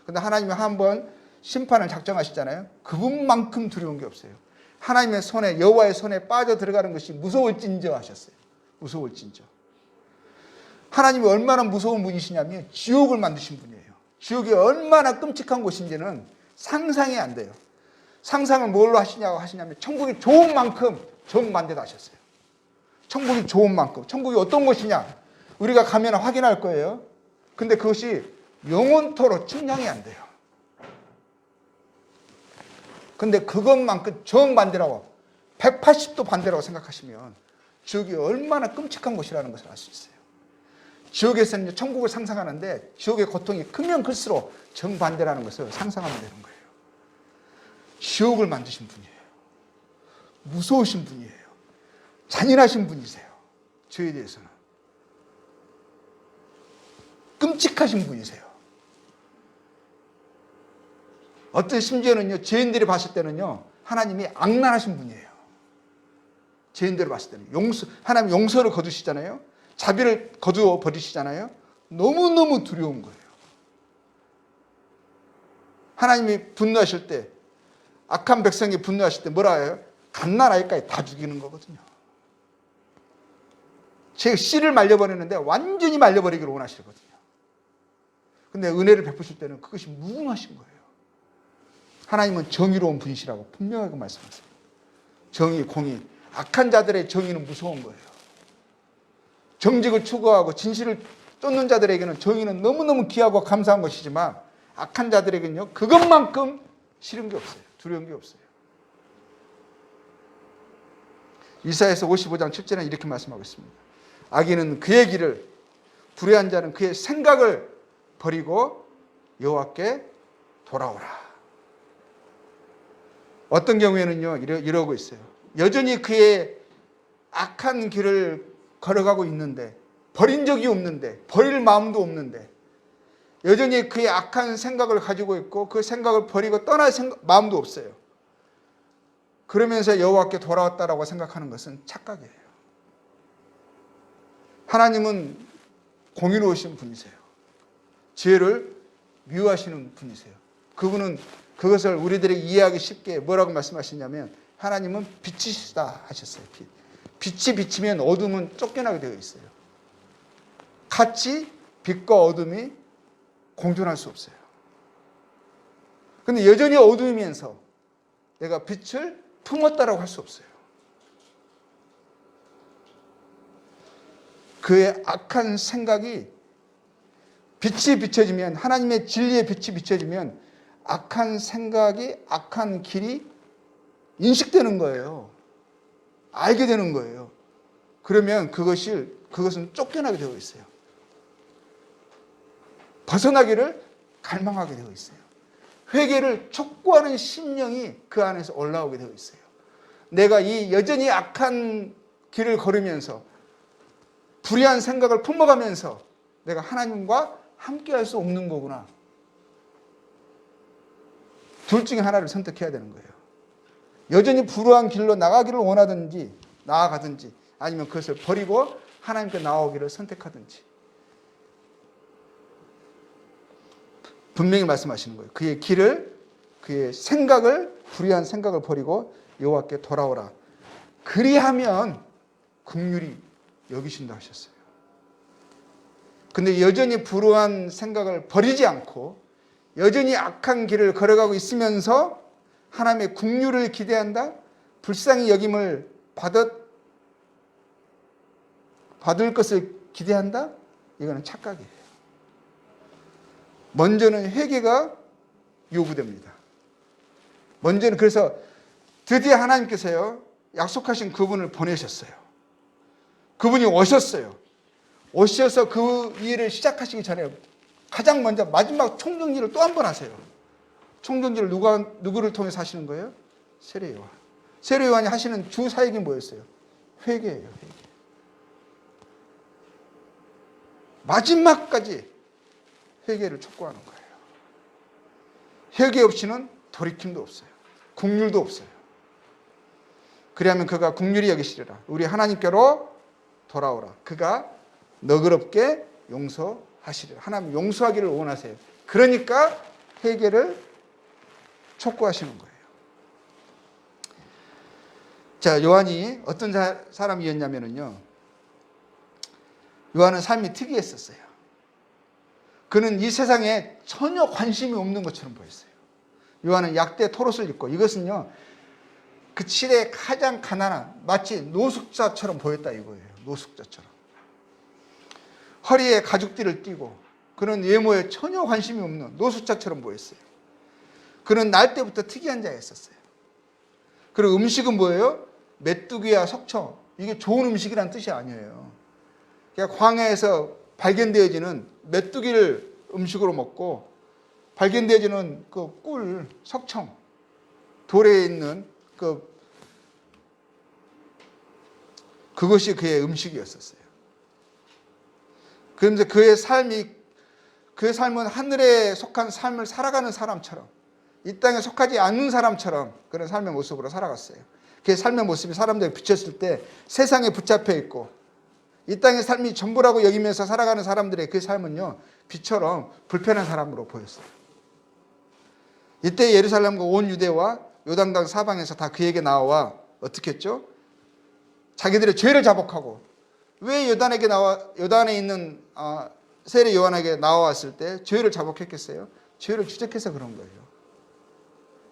그런데 하나님이 한번 심판을 작정하시잖아요. 그분만큼 두려운 게 없어요. 하나님의 손에, 여호와의 손에 빠져 들어가는 것이 무서울진저 하셨어요. 무서울진저. 하나님이 얼마나 무서운 분이시냐면 지옥을 만드신 분이에요. 지옥이 얼마나 끔찍한 곳인지는 상상이 안 돼요. 상상을 뭘로 하시냐면 천국이 좋은 만큼 정반대로 하셨어요. 천국이 좋은 만큼. 천국이 어떤 곳이냐? 우리가 가면 확인할 거예요. 근데 그것이 영원토록 측량이 안 돼요. 근데 그것만큼 정반대라고 180도 반대라고 생각하시면 지옥이 얼마나 끔찍한 곳이라는 것을 알 수 있어요. 지옥에서는 천국을 상상하는데 지옥의 고통이 크면 클수록 정반대라는 것을 상상하면 되는 거예요. 지옥을 만드신 분이에요. 무서우신 분이에요. 잔인하신 분이세요. 저에 대해서는. 끔찍하신 분이세요. 어떤 심지어는요, 죄인들이 봤을 때는요, 하나님이 악랄하신 분이에요. 죄인들을 봤을 때는. 하나님 용서를 거두시잖아요. 자비를 거두어 버리시잖아요. 너무너무 두려운 거예요. 하나님이 분노하실 때, 악한 백성이 분노하실 때 뭐라 해요? 갓난 아이까지 다 죽이는 거거든요. 제 씨를 말려버리는데 완전히 말려버리기를 원하시거든요. 근데 은혜를 베푸실 때는 그것이 무궁하신 거예요. 하나님은 정의로운 분이시라고 분명하게 말씀하세요. 정의, 공의. 악한 자들의 정의는 무서운 거예요. 정직을 추구하고 진실을 쫓는 자들에게는 정의는 너무너무 귀하고 감사한 것이지만 악한 자들에게는요, 그것만큼 싫은 게 없어요. 두려운 게 없어요. 이사야서 55장 7절에 이렇게 말씀하고 있습니다. 악인은 그의 길을, 불의한 자는 그의 생각을 버리고 여호와께 돌아오라. 어떤 경우에는요, 이러고 있어요. 여전히 그의 악한 길을 걸어가고 있는데, 버린 적이 없는데, 버릴 마음도 없는데, 여전히 그의 악한 생각을 가지고 있고 그 생각을 버리고 떠날 마음도 없어요. 그러면서 여호와께 돌아왔다라고 생각하는 것은 착각이에요. 하나님은 공의로우신 분이세요. 죄를 미워하시는 분이세요. 그분은 그것을 우리들에게 이해하기 쉽게 뭐라고 말씀하시냐면 하나님은 빛이시다 하셨어요. 빛이 비치면 어둠은 쫓겨나게 되어 있어요. 같이 빛과 어둠이 공존할 수 없어요. 근데 여전히 어두우면서 내가 빛을 품었다라고 할 수 없어요. 그의 악한 생각이 빛이 비춰지면, 하나님의 진리의 빛이 비춰지면 악한 생각이, 악한 길이 인식되는 거예요. 알게 되는 거예요. 그러면 그것은 쫓겨나게 되어 있어요. 벗어나기를 갈망하게 되어 있어요. 회개를 촉구하는 심령이 그 안에서 올라오게 되어 있어요. 내가 이 여전히 악한 길을 걸으면서 불의한 생각을 품어가면서 내가 하나님과 함께 할 수 없는 거구나. 둘 중에 하나를 선택해야 되는 거예요. 여전히 불의한 길로 나가기를 원하든지 나아가든지 아니면 그것을 버리고 하나님께 나오기를 선택하든지. 분명히 말씀하시는 거예요. 그의 길을, 그의 생각을, 불의한 생각을 버리고 여호와께 돌아오라. 그리하면 긍휼히 여기신다 하셨어요. 근데 여전히 불의한 생각을 버리지 않고 여전히 악한 길을 걸어가고 있으면서 하나님의 긍휼을 기대한다? 불쌍히 여김을 받을 것을 기대한다? 이거는 착각이에요. 먼저는 회개가 요구됩니다. 먼저는 그래서 드디어 하나님께서요, 약속하신 그분을 보내셨어요. 그분이 오셨어요. 오셔서 그 일을 시작하시기 전에 가장 먼저 마지막 총정리를 또 한 번 하세요. 총정리를 누구를 통해서 하시는 거예요? 세례 요한. 세례 요한이 하시는 주 사역이 뭐였어요? 회개예요. 회개. 마지막까지 회개를 촉구하는 거예요. 회개 없이는 돌이킴도 없어요. 긍휼도 없어요. 그리하면 그가 긍휼히 여기시리라. 우리 하나님께로 돌아오라. 그가 너그럽게 용서하시리라. 하나님 용서하기를 원하세요. 그러니까 회개를 촉구하시는 거예요. 자, 요한이 어떤 사람이었냐면요. 요한은 삶이 특이했었어요. 그는 이 세상에 전혀 관심이 없는 것처럼 보였어요. 요한은 약대 토롯을 입고, 이것은요, 그 시대에 가장 가난한, 마치 노숙자처럼 보였다 이거예요. 노숙자처럼. 허리에 가죽띠를 띠고, 그는 외모에 전혀 관심이 없는 노숙자처럼 보였어요. 그는 날 때부터 특이한 자였었어요. 그리고 음식은 뭐예요? 메뚜기와 석청. 이게 좋은 음식이란 뜻이 아니에요. 그러니까 광야에서 발견되어지는 메뚜기를 음식으로 먹고 발견되어지는 그 꿀, 석청, 돌에 있는 그것이 그의 음식이었었어요. 그런데 그의 삶은 하늘에 속한 삶을 살아가는 사람처럼, 이 땅에 속하지 않는 사람처럼 그런 삶의 모습으로 살아갔어요. 그의 삶의 모습이 사람들에게 비쳤을 때 세상에 붙잡혀 있고 이 땅의 삶이 전부라고 여기면서 살아가는 사람들의 그 삶은요, 빛처럼 불편한 사람으로 보였어요. 이때 예루살렘과 온 유대와 요단강 사방에서 다 그에게 나와 어떻게 했죠? 자기들의 죄를 자복하고, 왜 요단에 있는 세례 요한에게 나와왔을 때 죄를 자복했겠어요? 죄를 추적해서 그런 거예요.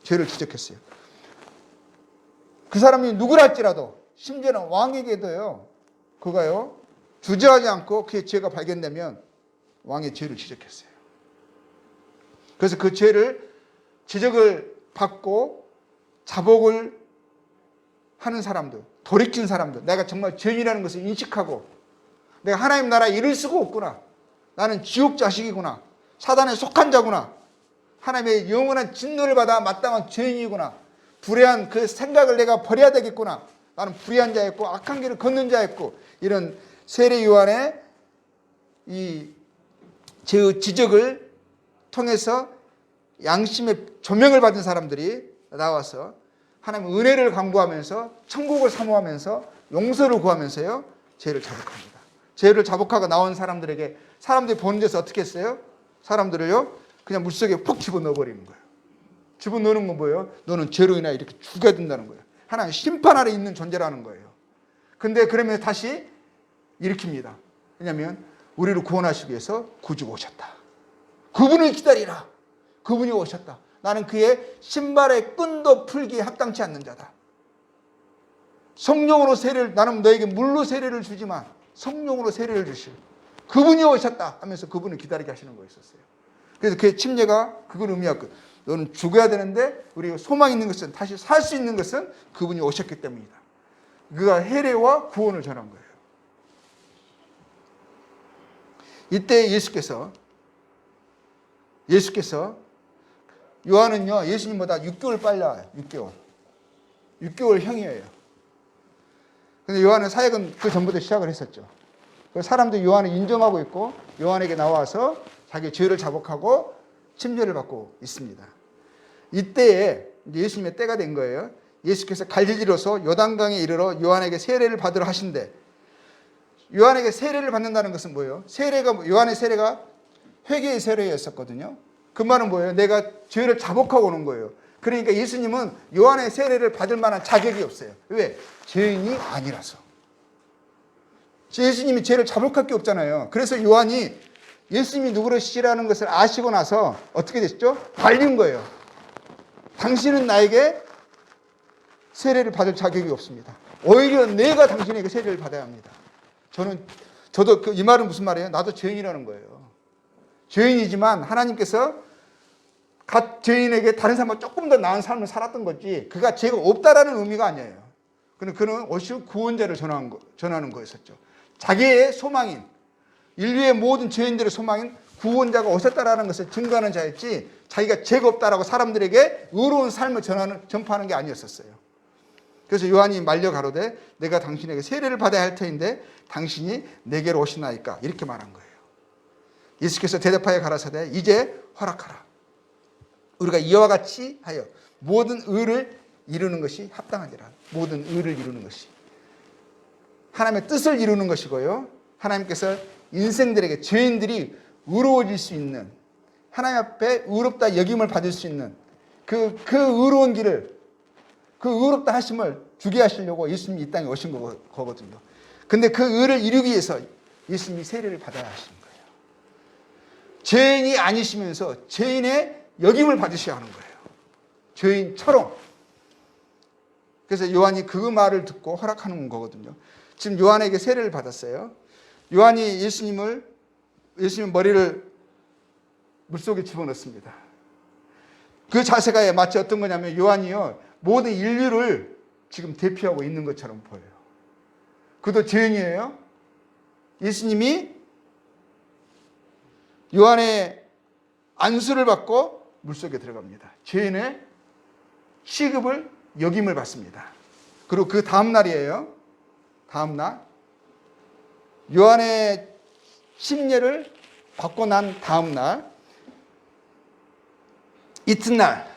죄를 추적했어요. 그 사람이 누구랄지라도, 심지어는 왕에게도요, 그가요, 주저하지 않고 그의 죄가 발견되면 왕의 죄를 지적했어요. 그래서 그 죄를 지적을 받고 자복을 하는 사람들, 돌이킨 사람들, 내가 정말 죄인이라는 것을 인식하고 내가 하나님 나라에 이를 수가 없구나, 나는 지옥 자식이구나, 사단에 속한 자구나, 하나님의 영원한 진노를 받아 마땅한 죄인이구나, 불의한 그 생각을 내가 버려야 되겠구나, 나는 불의한 자였고 악한 길을 걷는 자였고, 이런 세례 요한의 이 죄의 지적을 통해서 양심의 조명을 받은 사람들이 나와서 하나님 은혜를 강구하면서 천국을 사모하면서 용서를 구하면서요 죄를 자복합니다. 죄를 자복하고 나온 사람들에게 사람들이 보는 데서 어떻게 했어요? 사람들을요 그냥 물속에 푹 집어넣어 버리는 거예요. 집어넣는 건 뭐예요? 너는 죄로 인하여 이렇게 죽어야 된다는 거예요. 하나님 심판 아래 있는 존재라는 거예요. 근데 그러면 다시 일으킵니다. 왜냐하면 우리를 구원하시기 위해서 구주가 오셨다. 그분을 기다리라. 그분이 오셨다. 나는 그의 신발의 끈도 풀기에 합당치 않는 자다. 성령으로 세례를, 나는 너에게 물로 세례를 주지만 성령으로 세례를 주실 그분이 오셨다 하면서 그분을 기다리게 하시는 거였었어요. 그래서 그의 침례가 그걸 의미하고 너는 죽어야 되는데 우리가 소망 있는 것은 다시 살 수 있는 것은 그분이 오셨기 때문이다. 그가 해례와 구원을 전한 거예요. 이때 예수께서 요한은요 예수님보다 6개월 빨리 와요. 6개월 형이에요. 근데 요한은 사역은 그 전부터 시작을 했었죠. 사람들이 요한을 인정하고 있고 요한에게 나와서 자기 죄를 자복하고 침례를 받고 있습니다. 이때에 예수님의 때가 된 거예요. 예수께서 갈릴리로서 요단강에 이르러 요한에게 세례를 받으러 하신대. 요한에게 세례를 받는다는 것은 뭐예요? 요한의 세례가 회개의 세례였었거든요. 그 말은 뭐예요? 내가 죄를 자복하고 오는 거예요. 그러니까 예수님은 요한의 세례를 받을 만한 자격이 없어요. 왜? 죄인이 아니라서. 예수님이 죄를 자복할 게 없잖아요. 그래서 요한이 예수님이 누구시라는 것을 아시고 나서 어떻게 됐죠? 말린 거예요. 당신은 나에게 세례를 받을 자격이 없습니다. 오히려 내가 당신에게 세례를 받아야 합니다. 저도 이 말은 무슨 말이에요? 나도 죄인이라는 거예요. 죄인이지만 하나님께서 갓 죄인에게 다른 사람과 조금 더 나은 삶을 살았던 거지 그가 죄가 없다라는 의미가 아니에요. 그는 오히려 구원자를 전하는 거였었죠. 자기의 소망인 인류의 모든 죄인들의 소망인 구원자가 오셨다라는 것을 증거하는 자였지 자기가 죄가 없다라고 사람들에게 의로운 삶을 전파하는 게 아니었었어요. 그래서 요한이 말려 가로되 내가 당신에게 세례를 받아야 할 터인데 당신이 내게로 오시나이까 이렇게 말한 거예요. 예수께서 대답하여 가라사대 이제 허락하라. 우리가 이와 같이 하여 모든 의를 이루는 것이 합당하니라. 모든 의를 이루는 것이 하나님의 뜻을 이루는 것이고요. 하나님께서 인생들에게 죄인들이 의로워질 수 있는 하나님 앞에 의롭다 여김을 받을 수 있는 그 의로운 길을 그 의롭다 하심을 주게 하시려고 예수님이 이 땅에 오신 거거든요. 근데 그 의를 이루기 위해서 예수님이 세례를 받아야 하시는 거예요. 죄인이 아니시면서 죄인의 여김을 받으셔야 하는 거예요. 죄인처럼. 그래서 요한이 그 말을 듣고 허락하는 거거든요. 지금 요한에게 세례를 받았어요. 요한이 예수님의 머리를 물속에 집어넣습니다. 그 자세가 마치 어떤 거냐면 요한이요 모든 인류를 지금 대표하고 있는 것처럼 보여요. 그도 죄인이에요. 예수님이 요한의 안수를 받고 물속에 들어갑니다. 죄인의 취급을 여김을 받습니다. 그리고 그 다음 날이에요. 다음 날 요한의 침례를 받고 난 다음 날 이튿날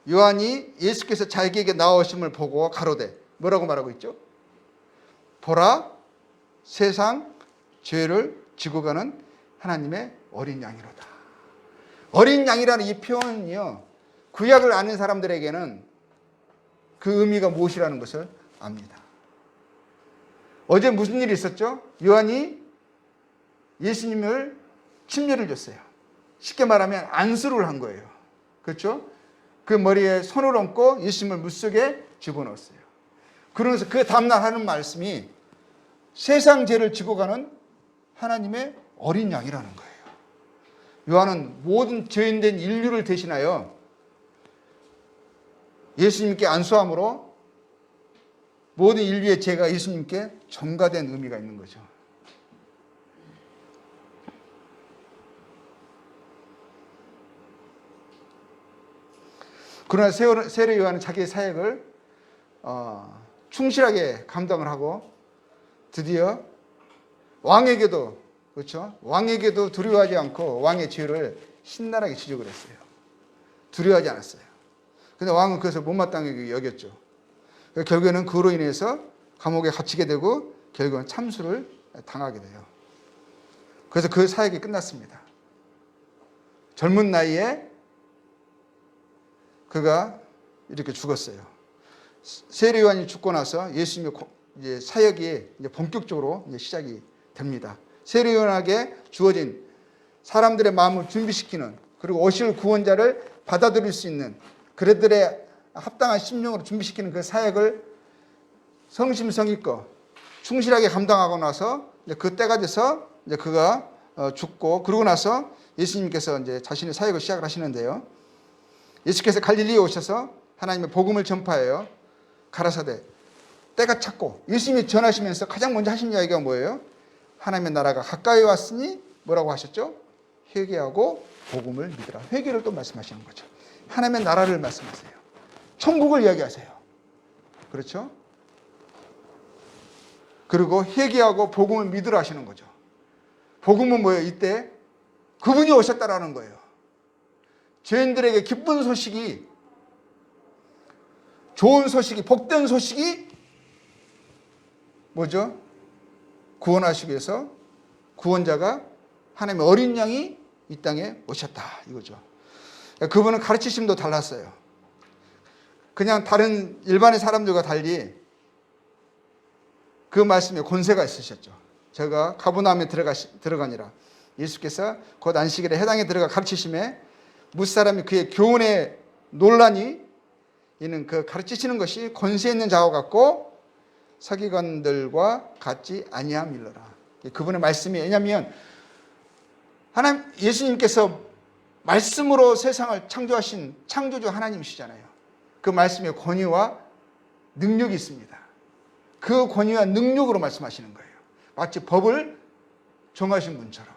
요한이 예수께서 자기에게 나오심을 보고 가로되 뭐라고 말하고 있죠? 보라 세상 죄를 지고 가는 하나님의 어린 양이로다. 어린 양이라는 이 표현은요 구약을 아는 사람들에게는 그 의미가 무엇이라는 것을 압니다. 어제 무슨 일이 있었죠? 요한이 예수님을 침례를 줬어요. 쉽게 말하면 안수를 한 거예요. 그렇죠? 그 머리에 손을 얹고 예수님을 물속에 집어넣었어요. 그러면서 그 다음날 하는 말씀이 세상 죄를 지고 가는 하나님의 어린 양이라는 거예요. 요한은 모든 죄인된 인류를 대신하여 예수님께 안수함으로 모든 인류의 죄가 예수님께 전가된 의미가 있는 거죠. 그러나 세례 요한은 자기의 사역을 충실하게 감당을 하고 드디어 왕에게도 그렇죠? 왕에게도 두려워하지 않고 왕의 죄를 신랄하게 지적을 했어요. 두려워하지 않았어요. 근데 왕은 그것을 못마땅하게 여겼죠. 결국에는 그로 인해서 감옥에 갇히게 되고 결국은 참수를 당하게 돼요. 그래서 그 사역이 끝났습니다. 젊은 나이에 그가 이렇게 죽었어요. 세례 요한이 죽고 나서 예수님의 이제 사역이 이제 본격적으로 이제 시작이 됩니다. 세례 요한에게 주어진 사람들의 마음을 준비시키는, 그리고 오실 구원자를 받아들일 수 있는 그들의 합당한 심령으로 준비시키는 그 사역을 성심성의껏 충실하게 감당하고 나서 이제 그 때가 돼서 이제 그가 죽고, 그러고 나서 예수님께서 이제 자신의 사역을 시작을 하시는데요. 예수께서 갈릴리에 오셔서 하나님의 복음을 전파해요. 가라사대 때가 찼고, 예수님이 전하시면서 가장 먼저 하신 이야기가 뭐예요? 하나님의 나라가 가까이 왔으니 뭐라고 하셨죠? 회개하고 복음을 믿으라. 회개를 또 말씀하시는 거죠. 하나님의 나라를 말씀하세요. 천국을 이야기하세요. 그렇죠? 그리고 회개하고 복음을 믿으라 하시는 거죠. 복음은 뭐예요? 이때 그분이 오셨다라는 거예요. 죄인들에게 기쁜 소식이, 좋은 소식이, 복된 소식이 뭐죠? 구원하시기 위해서 구원자가, 하나님의 어린 양이 이 땅에 오셨다 이거죠. 그분은 가르치심도 달랐어요. 그냥 다른 일반의 사람들과 달리 그 말씀에 권세가 있으셨죠. 제가 가버나움에 들어가니라. 예수께서 곧 안식일에 해당에 들어가 가르치심에 무사람이 그의 교훈에 논란이 이는 그 가르치시는 것이 권세 있는 자와 같고 서기관들과 같지 아니함일러라. 그분의 말씀이, 왜냐하면 하나님 예수님께서 말씀으로 세상을 창조하신 창조주 하나님이시잖아요. 그 말씀의 권위와 능력이 있습니다. 그 권위와 능력으로 말씀하시는 거예요. 마치 법을 정하신 분처럼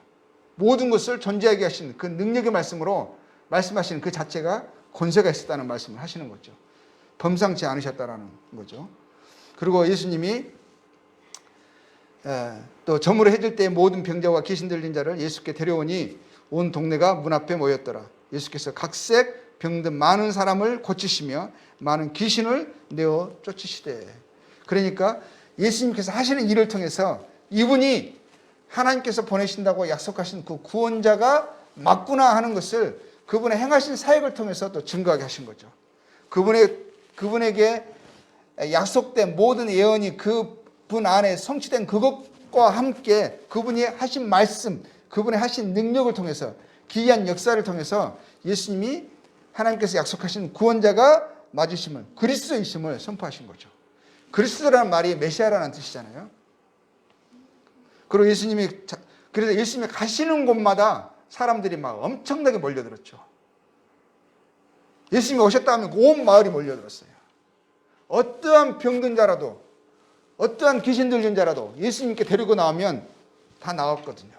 모든 것을 존재하게 하신 그 능력의 말씀으로 말씀하시는 그 자체가 권세가 있었다는 말씀을 하시는 거죠. 범상치 않으셨다라는 거죠. 그리고 예수님이 또 저물어 해질 때 모든 병자와 귀신 들린 자를 예수께 데려오니 온 동네가 문 앞에 모였더라. 예수께서 각색 병든 많은 사람을 고치시며 많은 귀신을 내어 쫓으시되. 그러니까 예수님께서 하시는 일을 통해서 이분이 하나님께서 보내신다고 약속하신 그 구원자가 맞구나 하는 것을 그분의 행하신 사역을 통해서 또 증거하게 하신 거죠. 그분에게 약속된 모든 예언이 그분 안에 성취된 그것과 함께 그분이 하신 말씀, 그분의 하신 능력을 통해서, 기이한 역사를 통해서 예수님이 하나님께서 약속하신 구원자가 맞으심을, 그리스도이심을 선포하신 거죠. 그리스도라는 말이 메시아라는 뜻이잖아요. 그리고 그래서 예수님이 가시는 곳마다 사람들이 막 엄청나게 몰려들었죠. 예수님이 오셨다 하면 온 마을이 몰려들었어요. 어떠한 병든 자라도, 어떠한 귀신 들린 자라도 예수님께 데리고 나오면 다 나왔거든요.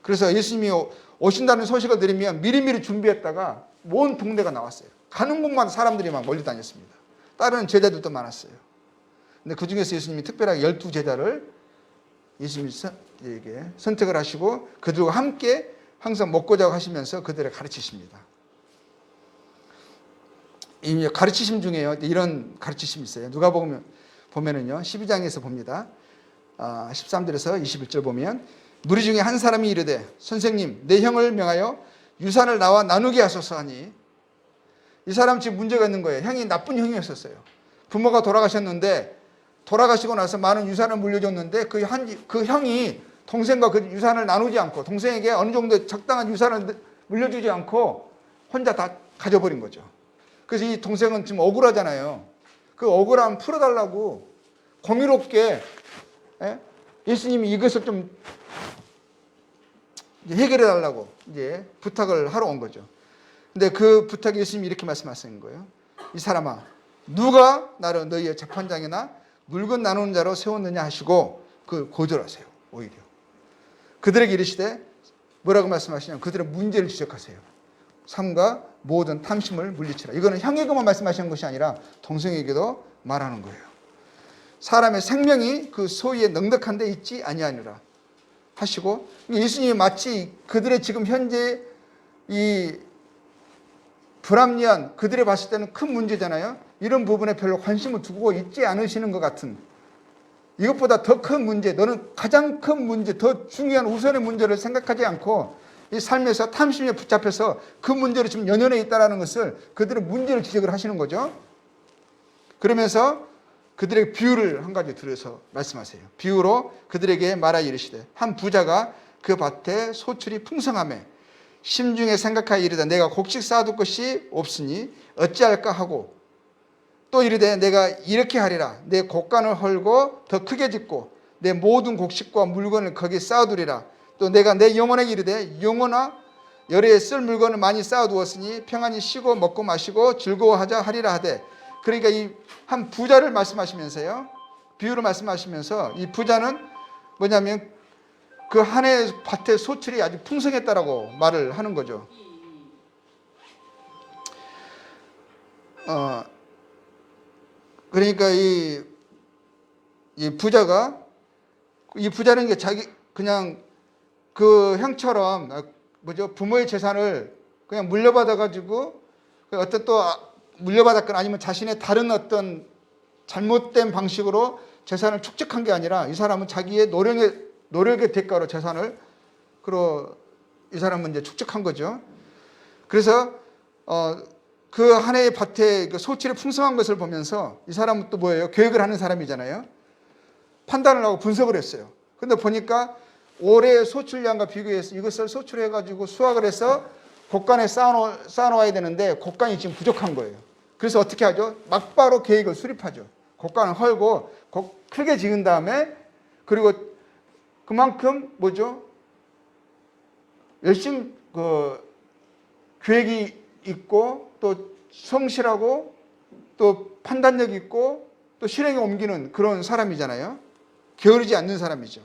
그래서 예수님이 오신다는 소식을 들으면 미리미리 준비했다가 온 동네가 나왔어요. 가는 곳마다 사람들이 막 몰려다녔습니다. 다른 제자들도 많았어요. 근데 그 중에서 예수님이 특별하게 12제자를 예수님이 선택을 하시고 그들과 함께 항상 먹고 자고 하시면서 그들을 가르치십니다. 이 가르치심 중에요, 이런 가르치심이 있어요. 누가 보면은요, 12장에서 봅니다. 13절에서 21절 보면 무리 중에 한 사람이 이르되 선생님 내 형을 명하여 유산을 나와 나누게 하소서 하니, 이 사람 지금 문제가 있는 거예요. 형이 나쁜 형이었었어요. 부모가 돌아가셨는데 돌아가시고 나서 많은 유산을 물려줬는데 그 형이 동생과 그 유산을 나누지 않고 동생에게 어느 정도 적당한 유산을 물려주지 않고 혼자 다 가져버린 거죠. 그래서 이 동생은 지금 억울하잖아요. 그 억울함 풀어달라고 공의롭게 예수님이 이것을 좀 해결해달라고 이제 부탁을 하러 온 거죠. 근데 그 부탁에 예수님이 이렇게 말씀하시는 거예요. 이 사람아, 누가 나를 너희의 재판장이나 물건 나누는 자로 세웠느냐 하시고 그걸 고절하세요. 오히려 그들에게 이르시되 뭐라고 말씀하시냐면 그들의 문제를 지적하세요. 삼가 모든 탐심을 물리치라. 이거는 형에게만 말씀하시는 것이 아니라 동생에게도 말하는 거예요. 사람의 생명이 그 소위에 넉넉한 데 있지 아니하니라 하시고, 예수님이 마치 그들의 지금 현재 이 불합리한, 그들이 봤을 때는 큰 문제잖아요. 이런 부분에 별로 관심을 두고 있지 않으시는 것 같은, 이것보다 더 큰 문제, 너는 가장 큰 문제, 더 중요한 우선의 문제를 생각하지 않고 이 삶에서 탐심에 붙잡혀서 그 문제로 지금 연연해 있다는 것을 그들은 문제를 지적을 하시는 거죠. 그러면서 그들에게 비유를 한 가지 들어서 말씀하세요. 비유로 그들에게 말하여 이르시되, 한 부자가 그 밭에 소출이 풍성하매 심중에 생각하여 이르되, 내가 곡식 쌓아둘 것이 없으니 어찌할까 하고, 또 이르되, 내가 이렇게 하리라. 내 곡간을 헐고 더 크게 짓고 내 모든 곡식과 물건을 거기 쌓아두리라. 또 내가 내 영혼에게 이르되, 영혼아, 열에 쓸 물건을 많이 쌓아두었으니 평안히 쉬고 먹고 마시고 즐거워하자 하리라 하되. 그러니까 이 한 부자를 말씀하시면서요, 비유를 말씀하시면서, 이 부자는 뭐냐면 그 한 해 밭에 소출이 아주 풍성했다라고 말을 하는 거죠. 그러니까 이 부자가, 이 부자는 게 자기 그냥 그 형처럼 부모의 재산을 그냥 물려받아 가지고 어떤 또 물려받았거나 아니면 자신의 다른 어떤 잘못된 방식으로 재산을 축적한 게 아니라, 이 사람은 자기의 노력의 대가로 재산을 이 사람은 이제 축적한 거죠. 그래서 그 한 해의 밭에 그 소출이 풍성한 것을 보면서 이 사람은 또 뭐예요? 계획을 하는 사람이잖아요. 판단을 하고 분석을 했어요. 근데 보니까 올해 소출량과 비교해서 이것을 소출해가지고 수확을 해서 곡간에 쌓아놓아야 되는데 곡간이 지금 부족한 거예요. 그래서 어떻게 하죠? 막바로 계획을 수립하죠. 곡간을 헐고 크게 지은 다음에, 그리고 그만큼 뭐죠? 열심히 계획이 있고 또 성실하고 또 판단력 있고 또 실행에 옮기는 그런 사람이잖아요. 게으르지 않는 사람이죠.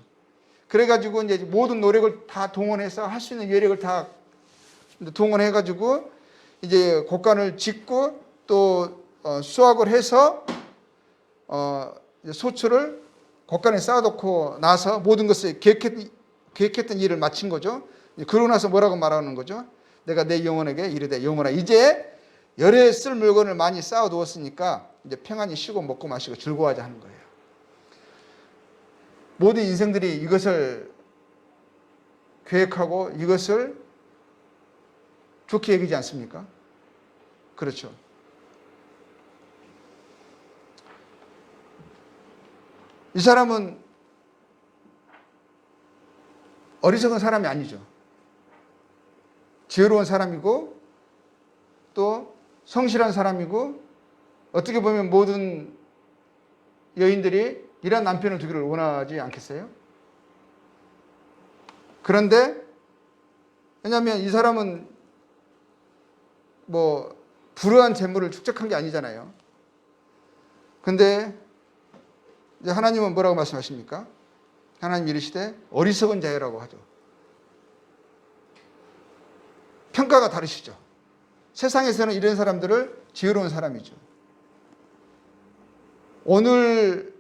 그래가지고 이제 모든 노력을 다 동원해서 할 수 있는 여력을 다 동원해가지고 이제 곡간을 짓고 또 수확을 해서 소출을 곡간에 쌓아놓고 나서 모든 것을 계획했던 일을 마친 거죠. 그러고 나서 뭐라고 말하는 거죠? 내가 내 영혼에게 이르되, 영혼아, 이제 열에 쓸 물건을 많이 쌓아두었으니까 이제 평안히 쉬고 먹고 마시고 즐거워하자 하는 거예요. 모든 인생들이 이것을 계획하고 이것을 좋게 여기지 않습니까? 그렇죠. 이 사람은 어리석은 사람이 아니죠. 지혜로운 사람이고 또 성실한 사람이고, 어떻게 보면 모든 여인들이 이런 남편을 두기를 원하지 않겠어요? 그런데 왜냐하면 이 사람은 뭐 불우한 재물을 축적한 게 아니잖아요. 근데 이제 하나님은 뭐라고 말씀하십니까? 하나님 이르시되 어리석은 자여라고 하죠. 평가가 다르시죠. 세상에서는 이런 사람들을 지혜로운 사람이죠. 오늘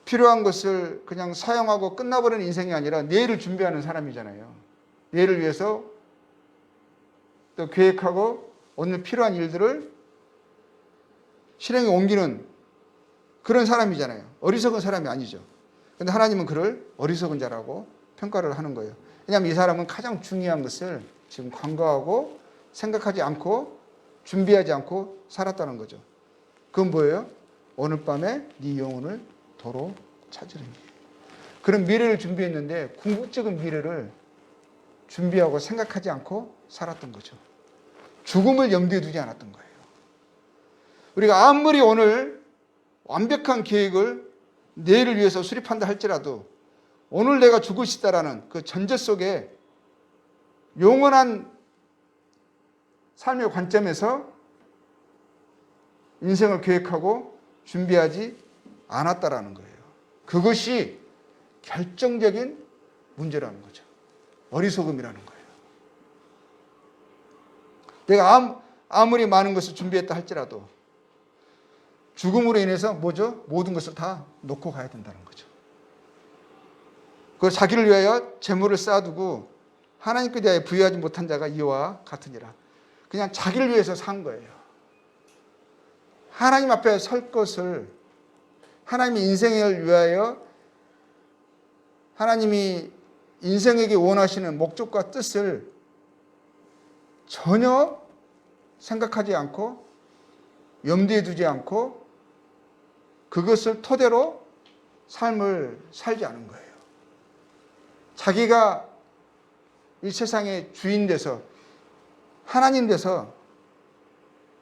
필요한 것을 그냥 사용하고 끝나버리는 인생이 아니라 내일을 준비하는 사람이잖아요. 내일을 위해서 또 계획하고 오늘 필요한 일들을 실행에 옮기는 그런 사람이잖아요. 어리석은 사람이 아니죠. 그런데 하나님은 그를 어리석은 자라고 평가를 하는 거예요. 왜냐하면 이 사람은 가장 중요한 것을 지금 간과하고 생각하지 않고 준비하지 않고 살았다는 거죠. 그건 뭐예요? 오늘 밤에 네 영혼을 도로 찾으리니. 그런 미래를 준비했는데 궁극적인 미래를 준비하고 생각하지 않고 살았던 거죠. 죽음을 염두에 두지 않았던 거예요. 우리가 아무리 오늘 완벽한 계획을 내일을 위해서 수립한다 할지라도 오늘 내가 죽을 수 있다라는 그 전제 속에 영원한 삶의 관점에서 인생을 계획하고 준비하지 않았다라는 거예요. 그것이 결정적인 문제라는 거죠. 어리석음이라는 거예요. 내가 아무리 많은 것을 준비했다 할지라도 죽음으로 인해서 뭐죠? 모든 것을 다 놓고 가야 된다는 거죠. 그 자기를 위하여 재물을 쌓아두고 하나님께 대하여 부여하지 못한 자가 이와 같으니라. 그냥 자기를 위해서 산 거예요. 하나님 앞에 설 것을, 하나님의 인생을 위하여 하나님이 인생에게 원하시는 목적과 뜻을 전혀 생각하지 않고 염두에 두지 않고 그것을 토대로 삶을 살지 않은 거예요. 자기가 이 세상의 주인 돼서 하나님 돼서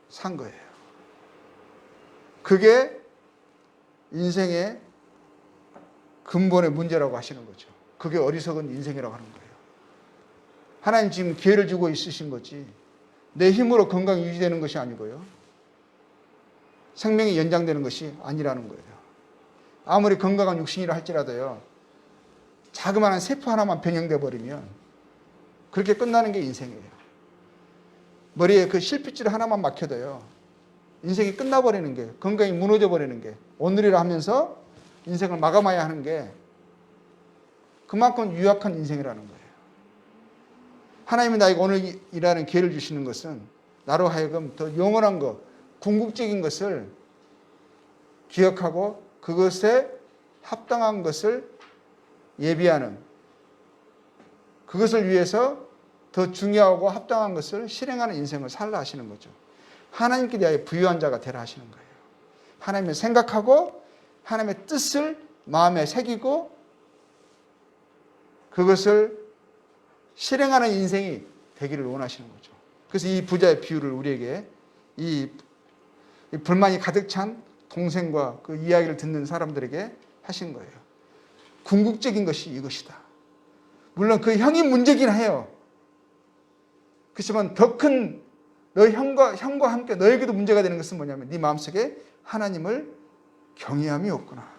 산 거예요. 그게 인생의 근본의 문제라고 하시는 거죠. 그게 어리석은 인생이라고 하는 거예요. 하나님 지금 기회를 주고 있으신 거지 내 힘으로 건강 유지되는 것이 아니고요. 생명이 연장되는 것이 아니라는 거예요. 아무리 건강한 육신이라 할지라도요. 자그마한 세포 하나만 변형돼 버리면 그렇게 끝나는 게 인생이에요. 머리에 그 실핏줄 하나만 막혀도요. 인생이 끝나버리는 게, 건강이 무너져 버리는 게, 오늘이라 하면서 인생을 마감해야 하는 게 그만큼 유약한 인생이라는 거예요. 하나님이 나에게 오늘 일하는 기회를 주시는 것은 나로 하여금 더 영원한 것, 궁극적인 것을 기억하고 그것에 합당한 것을 예비하는, 그것을 위해서 더 중요하고 합당한 것을 실행하는 인생을 살라 하시는 거죠. 하나님께 대하여 부유한 자가 되라 하시는 거예요. 하나님을 생각하고 하나님의 뜻을 마음에 새기고 그것을 실행하는 인생이 되기를 원하시는 거죠. 그래서 이 부자의 비유를 우리에게 이 불만이 가득 찬 동생과 그 이야기를 듣는 사람들에게 하신 거예요. 궁극적인 것이 이것이다. 물론 그 형이 문제긴 해요. 그렇지만 더 큰 너 형과 함께 너에게도 문제가 되는 것은 뭐냐면 네 마음속에 하나님을 경외함이 없구나.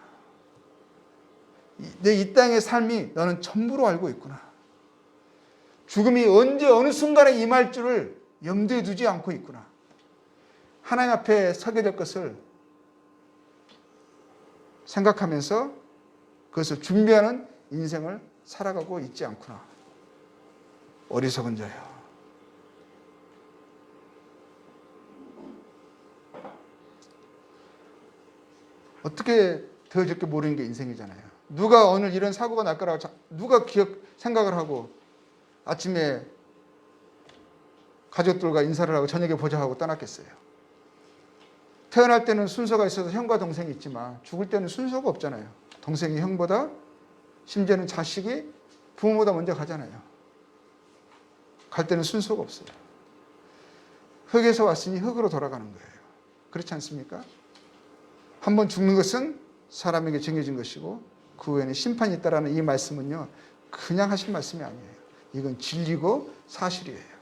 내 이 땅의 삶이 너는 전부로 알고 있구나. 죽음이 언제 어느 순간에 임할 줄을 염두에 두지 않고 있구나. 하나님 앞에 서게 될 것을 생각하면서 그것을 준비하는 인생을 살아가고 있지 않구나. 어리석은 자야. 어떻게 더 적게 모르는 게 인생이잖아요. 누가 오늘 이런 사고가 날 거라고 누가 생각을 하고 아침에 가족들과 인사를 하고 저녁에 보자 하고 떠났겠어요. 태어날 때는 순서가 있어서 형과 동생이 있지만 죽을 때는 순서가 없잖아요. 동생이 형보다, 심지어는 자식이 부모보다 먼저 가잖아요. 갈 때는 순서가 없어요. 흙에서 왔으니 흙으로 돌아가는 거예요. 그렇지 않습니까? 한번 죽는 것은 사람에게 정해진 것이고 그 후에는 심판이 있다라는 이 말씀은요. 그냥 하신 말씀이 아니에요. 이건 진리고 사실이에요.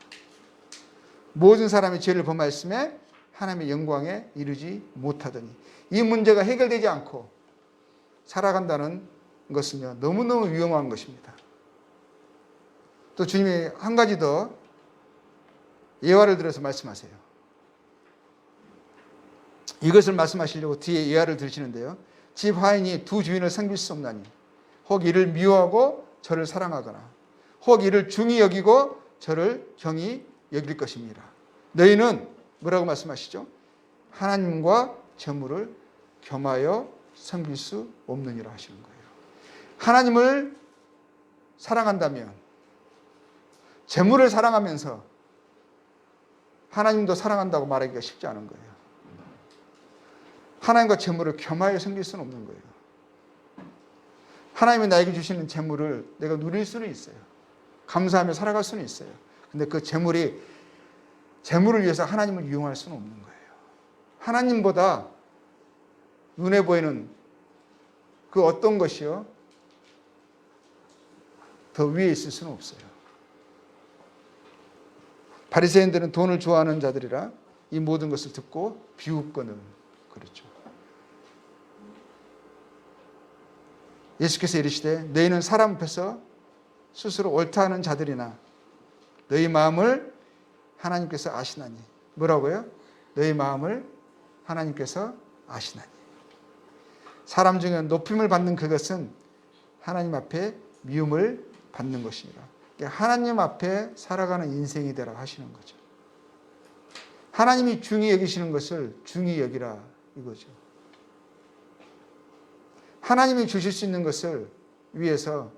모든 사람이 죄를 범하였음에 하나님의 영광에 이르지 못하더니 이 문제가 해결되지 않고 살아간다는 것은요. 너무너무 위험한 것입니다. 또 주님이 한 가지 더 예화를 들어서 말씀하세요. 이것을 말씀하시려고 뒤에 예화를 들으시는데요. 집 하인이 두 주인을 섬길 수 없나니 혹 이를 미워하고 저를 사랑하거나 혹 이를 중히 여기고 저를 경히 여길 것입니다. 너희는 뭐라고 말씀하시죠? 하나님과 재물을 겸하여 섬길 수 없느니라 하시는 거예요. 하나님을 사랑한다면 재물을 사랑하면서 하나님도 사랑한다고 말하기가 쉽지 않은 거예요. 하나님과 재물을 겸하여 섬길 수는 없는 거예요. 하나님이 나에게 주시는 재물을 내가 누릴 수는 있어요. 감사하며 살아갈 수는 있어요. 근데 그 재물을 위해서 하나님을 이용할 수는 없는 거예요. 하나님보다 눈에 보이는 그 어떤 것이요 더 위에 있을 수는 없어요. 바리새인들은 돈을 좋아하는 자들이라 이 모든 것을 듣고 비웃거늘 그렇죠. 예수께서 이르시되 너희는 사람 앞에서 스스로 옳다 하는 자들이나 너희 마음을 하나님께서 아시나니. 뭐라고요? 너희 마음을 하나님께서 아시나니. 사람 중에 높임을 받는 그것은 하나님 앞에 미움을 받는 것이니라. 하나님 앞에 살아가는 인생이 되라 하시는 거죠. 하나님이 중히 여기시는 것을 중히 여기라 이거죠. 하나님이 주실 수 있는 것을 위해서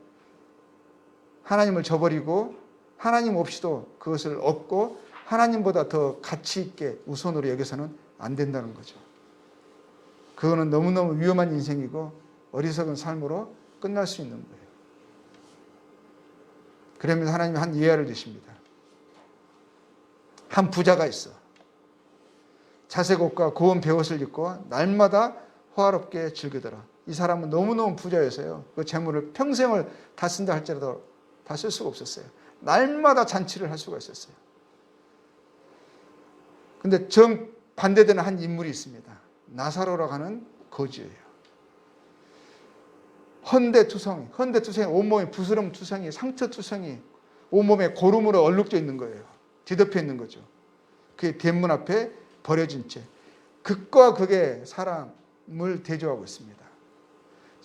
하나님을 저버리고 하나님 없이도 그것을 얻고 하나님보다 더 가치 있게 우선으로 여겨서는 안 된다는 거죠. 그거는 너무너무 위험한 인생이고 어리석은 삶으로 끝날 수 있는 거예요. 그러면서 하나님이 한 예화를 주십니다. 한 부자가 있어. 자색 옷과 고운 베옷을 입고 날마다 호화롭게 즐기더라. 이 사람은 너무너무 부자여서요. 그 재물을 평생을 다 쓴다 할지라도 다 쓸 수가 없었어요. 날마다 잔치를 할 수가 있었어요. 근데 정반대되는 한 인물이 있습니다. 나사로라고 하는 거지예요. 헌데투성이 온몸에 부스럼투성이 상처투성이 온몸에 고름으로 얼룩져 있는 거예요. 뒤덮여 있는 거죠. 그의 대문 앞에 버려진 채 극과 극의 사람을 대조하고 있습니다.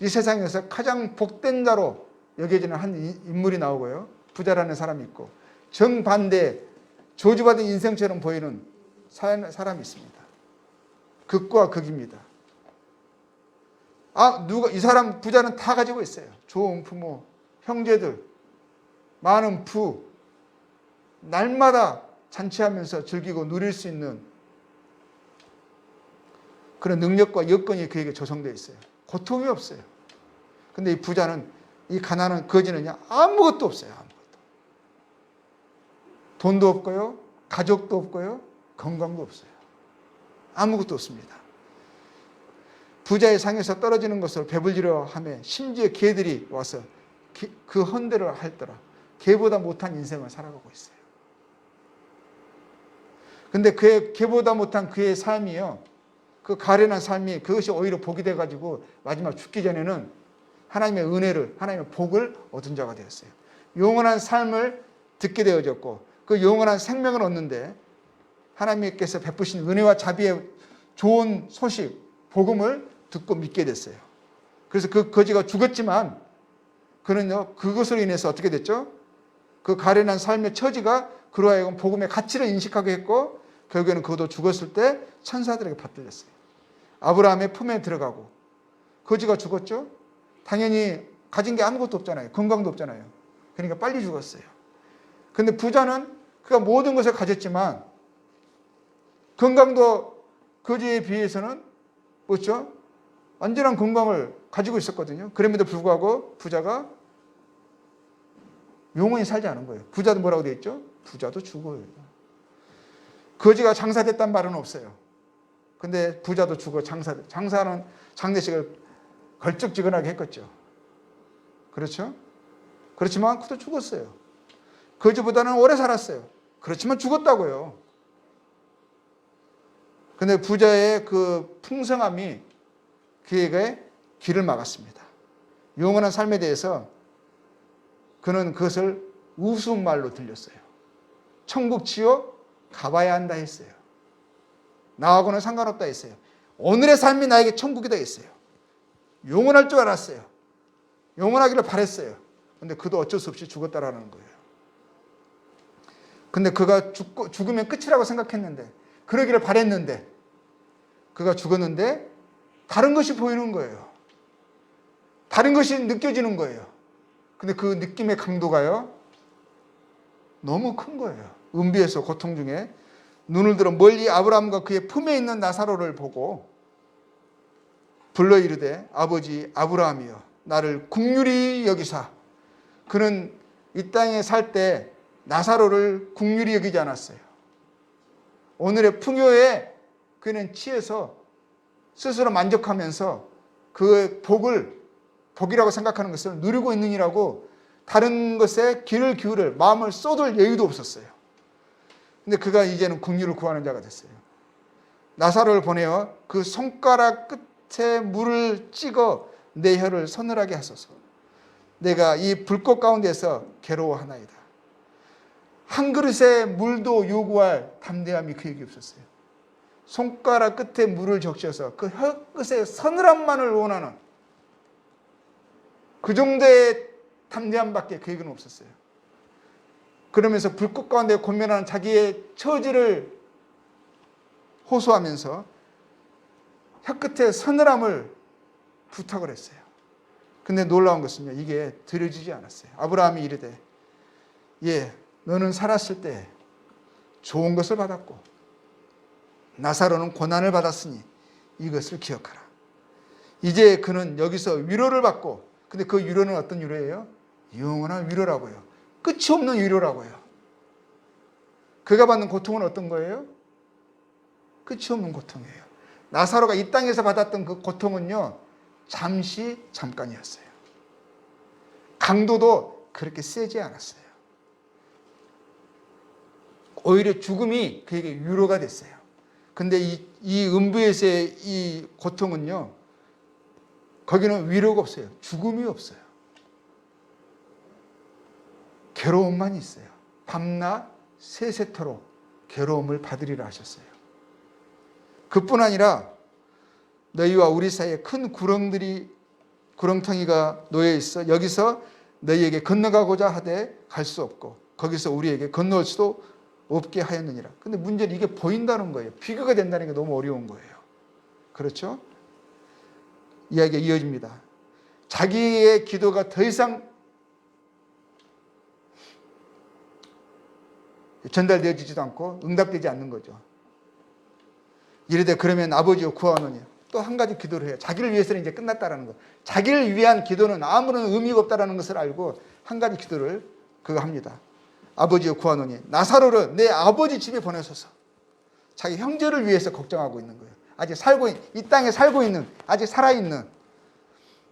이 세상에서 가장 복된 자로 여겨지는 한 인물이 나오고요. 부자라는 사람이 있고 정반대 저주받은 인생처럼 보이는 사람이 있습니다. 극과 극입니다. 이 사람 부자는 다 가지고 있어요. 좋은 부모, 형제들, 많은 부, 날마다 잔치하면서 즐기고 누릴 수 있는 그런 능력과 여건이 그에게 조성되어 있어요. 고통이 없어요. 근데 이 부자는, 이 가난한 거지는요, 아무것도 없어요. 아무것도. 돈도 없고요, 가족도 없고요, 건강도 없어요. 아무것도 없습니다. 부자의 상에서 떨어지는 것을 배불리려 하며 심지어 개들이 와서 그 헌대를 할더라. 개보다 못한 인생을 살아가고 있어요. 근데 개보다 못한 그의 삶이요, 그 가련한 삶이 그것이 오히려 복이 돼가지고 마지막 죽기 전에는 하나님의 은혜를, 하나님의 복을 얻은 자가 되었어요. 영원한 삶을 듣게 되어졌고 그 영원한 생명을 얻는데 하나님께서 베푸신 은혜와 자비의 좋은 소식, 복음을 듣고 믿게 됐어요. 그래서 그 거지가 죽었지만 그는요, 그것으로 인해서 어떻게 됐죠? 그 가련한 삶의 처지가 그로 하여금 복음의 가치를 인식하게 했고 결국에는 그도 죽었을 때 천사들에게 받들렸어요. 아브라함의 품에 들어가고 거지가 죽었죠? 당연히 가진 게 아무것도 없잖아요. 건강도 없잖아요. 그러니까 빨리 죽었어요. 근데 부자는 그가 모든 것을 가졌지만 건강도 거지에 비해서는 뭐죠? 완전한 건강을 가지고 있었거든요. 그럼에도 불구하고 부자가 영원히 살지 않은 거예요. 부자도 뭐라고 되어 있죠? 부자도 죽어요. 거지가 장사됐단 말은 없어요. 근데 부자도 죽어 장사는 장례식을 걸쩍지근하게 했겠죠. 그렇죠? 그렇지만 그도 죽었어요. 거지보다는 오래 살았어요. 그렇지만 죽었다고요. 근데 부자의 그 풍성함이 그에게 길을 막았습니다. 영원한 삶에 대해서 그는 그것을 우스운말로 들렸어요. 천국 지옥 가봐야 한다 했어요. 나하고는 상관없다 했어요. 오늘의 삶이 나에게 천국이다 했어요. 영원할 줄 알았어요. 영원하기를 바랬어요. 근데 그도 어쩔 수 없이 죽었다라는 거예요. 근데 그가 죽으면 끝이라고 생각했는데, 그러기를 바랬는데, 그가 죽었는데 다른 것이 보이는 거예요. 다른 것이 느껴지는 거예요. 근데 그 느낌의 강도가요, 너무 큰 거예요. 은비에서 고통 중에 눈을 들어 멀리 아브라함과 그의 품에 있는 나사로를 보고 불러 이르되 아버지 아브라함이여 나를 긍휼히 여기사. 그는 이 땅에 살 때 나사로를 긍휼히 여기지 않았어요. 오늘의 풍요에 그는 취해서 스스로 만족하면서 그 복이라고 생각하는 것을 누리고 있느니라고 다른 것에 귀를 기울일 마음을 쏟을 여유도 없었어요. 근데 그가 이제는 긍휼을 구하는 자가 됐어요. 나사로를 보내어 그 손가락 끝에 물을 찍어 내 혀를 서늘하게 하소서. 내가 이 불꽃 가운데서 괴로워하나이다. 한 그릇의 물도 요구할 담대함이 그에게 없었어요. 손가락 끝에 물을 적셔서 그 혀 끝에 서늘함만을 원하는 그 정도의 담대함밖에 그에게는 없었어요. 그러면서 불꽃 가운데 고면하는 자기의 처지를 호소하면서 혀끝에 서늘함을 부탁을 했어요. 근데 놀라운 것은요, 이게 들어지지 않았어요. 아브라함이 이르되, 예, 너는 살았을 때 좋은 것을 받았고 나사로는 고난을 받았으니 이것을 기억하라. 이제 그는 여기서 위로를 받고, 근데 그 위로는 어떤 위로예요? 영원한 위로라고요. 끝이 없는 위로라고요. 그가 받는 고통은 어떤 거예요? 끝이 없는 고통이에요. 나사로가 이 땅에서 받았던 그 고통은요, 잠깐이었어요. 강도도 그렇게 세지 않았어요. 오히려 죽음이 그에게 위로가 됐어요. 근데 이 음부에서의 이 고통은요, 거기는 위로가 없어요. 죽음이 없어요. 괴로움만 있어요. 밤낮 세세토록 괴로움을 받으리라 하셨어요. 그뿐 아니라 너희와 우리 사이에 큰 구렁텅이가 놓여 있어 여기서 너희에게 건너가고자 하되 갈 수 없고 거기서 우리에게 건너올 수도 없게 하였느니라. 근데 문제는 이게 보인다는 거예요. 비교가 된다는 게 너무 어려운 거예요. 그렇죠? 이야기가 이어집니다. 자기의 기도가 더 이상 전달되어지지도 않고 응답되지 않는 거죠. 이르되 그러면 아버지여 구하노니, 또 한 가지 기도를 해요. 자기를 위해서는 이제 끝났다라는 거. 자기를 위한 기도는 아무런 의미가 없다라는 것을 알고 한 가지 기도를 그거 합니다. 아버지여 구하노니 나사로를 내 아버지 집에 보내소서. 자기 형제를 위해서 걱정하고 있는 거예요. 아직 이 땅에 살고 있는, 아직 살아있는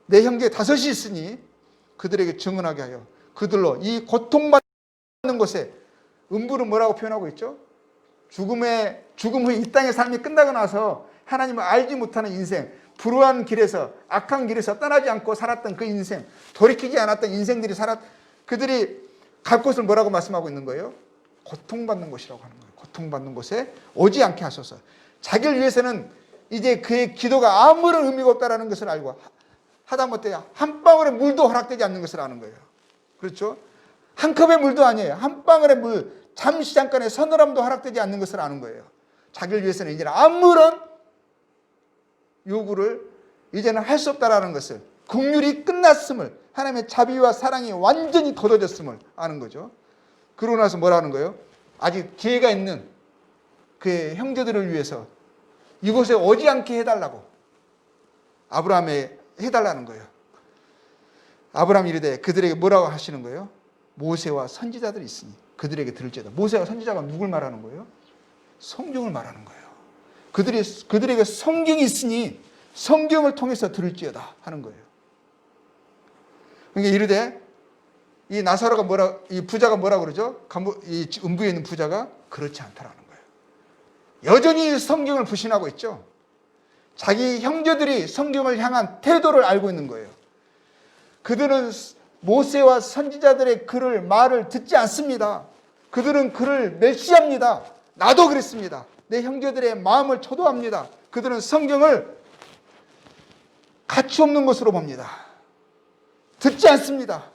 내 형제 5이 있으니 그들에게 증언하게 하여 그들로 이 고통받는 곳에, 음부는 뭐라고 표현하고 있죠? 죽음 후에 이 땅의 삶이 끝나고 나서 하나님을 알지 못하는 인생, 불우한 길에서, 악한 길에서 떠나지 않고 살았던 그 인생, 돌이키지 않았던 인생들이 그들이 갈 곳을 뭐라고 말씀하고 있는 거예요? 고통받는 곳이라고 하는 거예요. 고통받는 곳에 오지 않게 하소서. 자기를 위해서는 이제 그의 기도가 아무런 의미가 없다는 것을 알고 하다못해 한 방울의 물도 허락되지 않는 것을 아는 거예요. 그렇죠? 한 컵의 물도 아니에요. 한 방울의 물, 잠깐의 서늘함도 허락되지 않는 것을 아는 거예요. 자기를 위해서는 이제는 아무런 요구를 이제는 할 수 없다라는 것을, 긍휼이 끝났음을, 하나님의 자비와 사랑이 완전히 걷어졌음을 아는 거죠. 그러고 나서 뭐라 하는 거예요? 아직 기회가 있는 그의 형제들을 위해서 이곳에 오지 않게 해달라고 아브라함에 해달라는 거예요. 아브라함이 이르되 그들에게 뭐라고 하시는 거예요? 모세와 선지자들이 있으니 그들에게 들을지어다. 모세와 선지자가 누굴 말하는 거예요? 성경을 말하는 거예요. 그들에게 성경이 있으니 성경을 통해서 들을지어다 하는 거예요. 그러니까 이르되 이 나사로가 이 부자가 뭐라 그러죠? 이 음부에 있는 부자가 그렇지 않다라는 거예요. 여전히 성경을 불신하고 있죠. 자기 형제들이 성경을 향한 태도를 알고 있는 거예요. 그들은 모세와 선지자들의 말을 듣지 않습니다. 그들은 그를 멸시합니다. 나도 그랬습니다. 내 형제들의 마음을 초도합니다. 그들은 성경을 가치 없는 것으로 봅니다. 듣지 않습니다.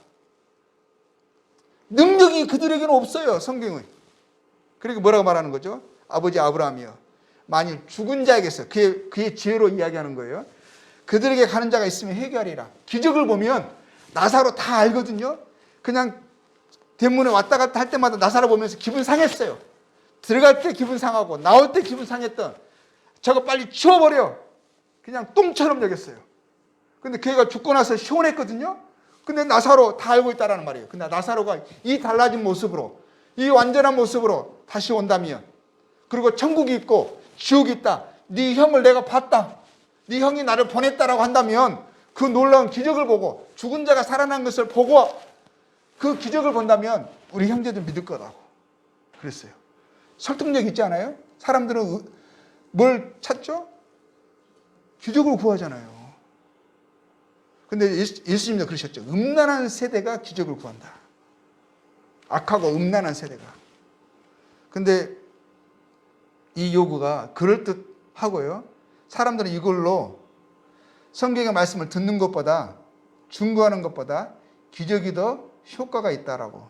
능력이 그들에게는 없어요. 성경은. 그리고 뭐라고 말하는 거죠? 아버지 아브라함이요, 만일 죽은 자에게서, 그의 지혜로 이야기하는 거예요. 그들에게 가는 자가 있으면 회개하리라. 기적을 보면 나사로 다 알거든요. 그냥 대문에 왔다 갔다 할 때마다 나사로 보면서 기분 상했어요. 들어갈 때 기분 상하고 나올 때 기분 상했던 저거 빨리 치워버려. 그냥 똥처럼 여겼어요. 근데 걔가 죽고 나서 시원했거든요. 근데 나사로 다 알고 있다라는 말이에요. 근데 나사로가 이 달라진 모습으로, 이 완전한 모습으로 다시 온다면, 그리고 천국이 있고 지옥이 있다, 네 형을 내가 봤다, 네 형이 나를 보냈다라고 한다면, 그 놀라운 기적을 보고 죽은 자가 살아난 것을 보고 그 기적을 본다면 우리 형제들 믿을 거라고 그랬어요. 설득력 있지 않아요? 사람들은 뭘 찾죠? 기적을 구하잖아요. 근데 예수님도 그러셨죠. 음란한 세대가 기적을 구한다. 악하고 음란한 세대가. 근데 이 요구가 그럴듯하고요. 사람들은 이걸로 성경의 말씀을 듣는 것보다, 증거하는 것보다 기적이 더 효과가 있다라고,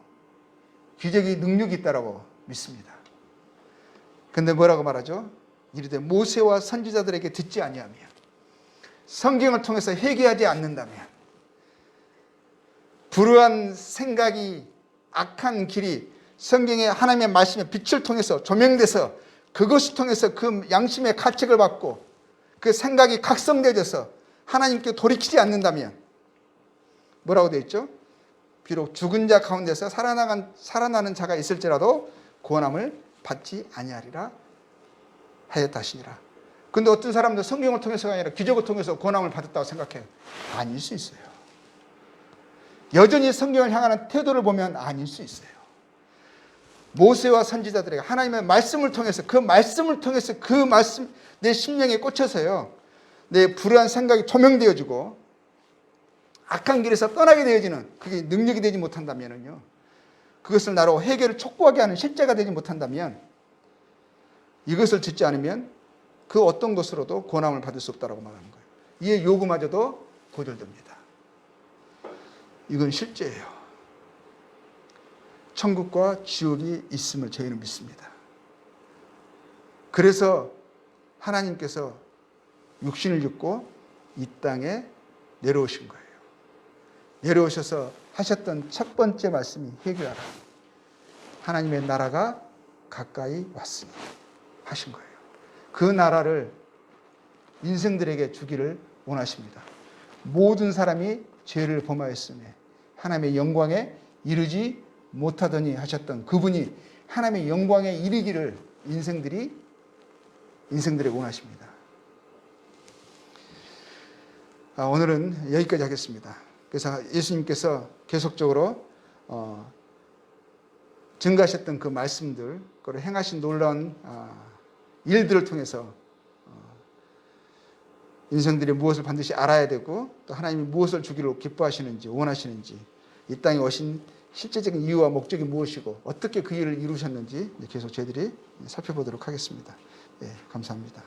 기적이 능력이 있다라고 믿습니다. 근데 뭐라고 말하죠? 이르되 모세와 선지자들에게 듣지 아니하며 성경을 통해서 회개하지 않는다면 불우한 생각이 악한 길이 성경의 하나님의 말씀의 빛을 통해서 조명돼서 그것을 통해서 그 양심의 가책을 받고 그 생각이 각성되어져서 하나님께 돌이키지 않는다면 뭐라고 되어 있죠? 비록 죽은 자 가운데서 살아나는 자가 있을지라도 구원함을 받지 아니하리라 하였다 하시니라. 근데 어떤 사람들 성경을 통해서가 아니라 기적을 통해서 구원함을 받았다고 생각해요. 아닐 수 있어요. 여전히 성경을 향하는 태도를 보면 아닐 수 있어요. 모세와 선지자들에게 하나님의 말씀을 통해서 그 말씀 내 심령에 꽂혀서요. 내 불우한 생각이 조명되어지고 악한 길에서 떠나게 되어지는 그게 능력이 되지 못한다면요. 그것을 나로 회개를 촉구하게 하는 실제가 되지 못한다면 이것을 듣지 않으면 그 어떤 것으로도 권함을 받을 수 없다고 말하는 거예요. 이의 요구마저도 거절됩니다. 이건 실제예요. 천국과 지옥이 있음을 저희는 믿습니다. 그래서 하나님께서 육신을 입고 이 땅에 내려오신 거예요. 내려오셔서 하셨던 첫 번째 말씀이 회개하라. 하나님의 나라가 가까이 왔으니 하신 거예요. 그 나라를 인생들에게 주기를 원하십니다. 모든 사람이 죄를 범하였으며 하나님의 영광에 이르지 못하더니 하셨던 그분이 하나님의 영광에 이르기를 인생들에게 원하십니다. 오늘은 여기까지 하겠습니다. 그래서 예수님께서 계속적으로 증가하셨던 그 말씀들, 그리고 행하신 놀라운 일들을 통해서 인생들이 무엇을 반드시 알아야 되고 또 하나님이 무엇을 주기를 기뻐하시는지 원하시는지 이 땅에 오신 실제적인 이유와 목적이 무엇이고 어떻게 그 일을 이루셨는지 계속 저희들이 살펴보도록 하겠습니다. 예, 감사합니다.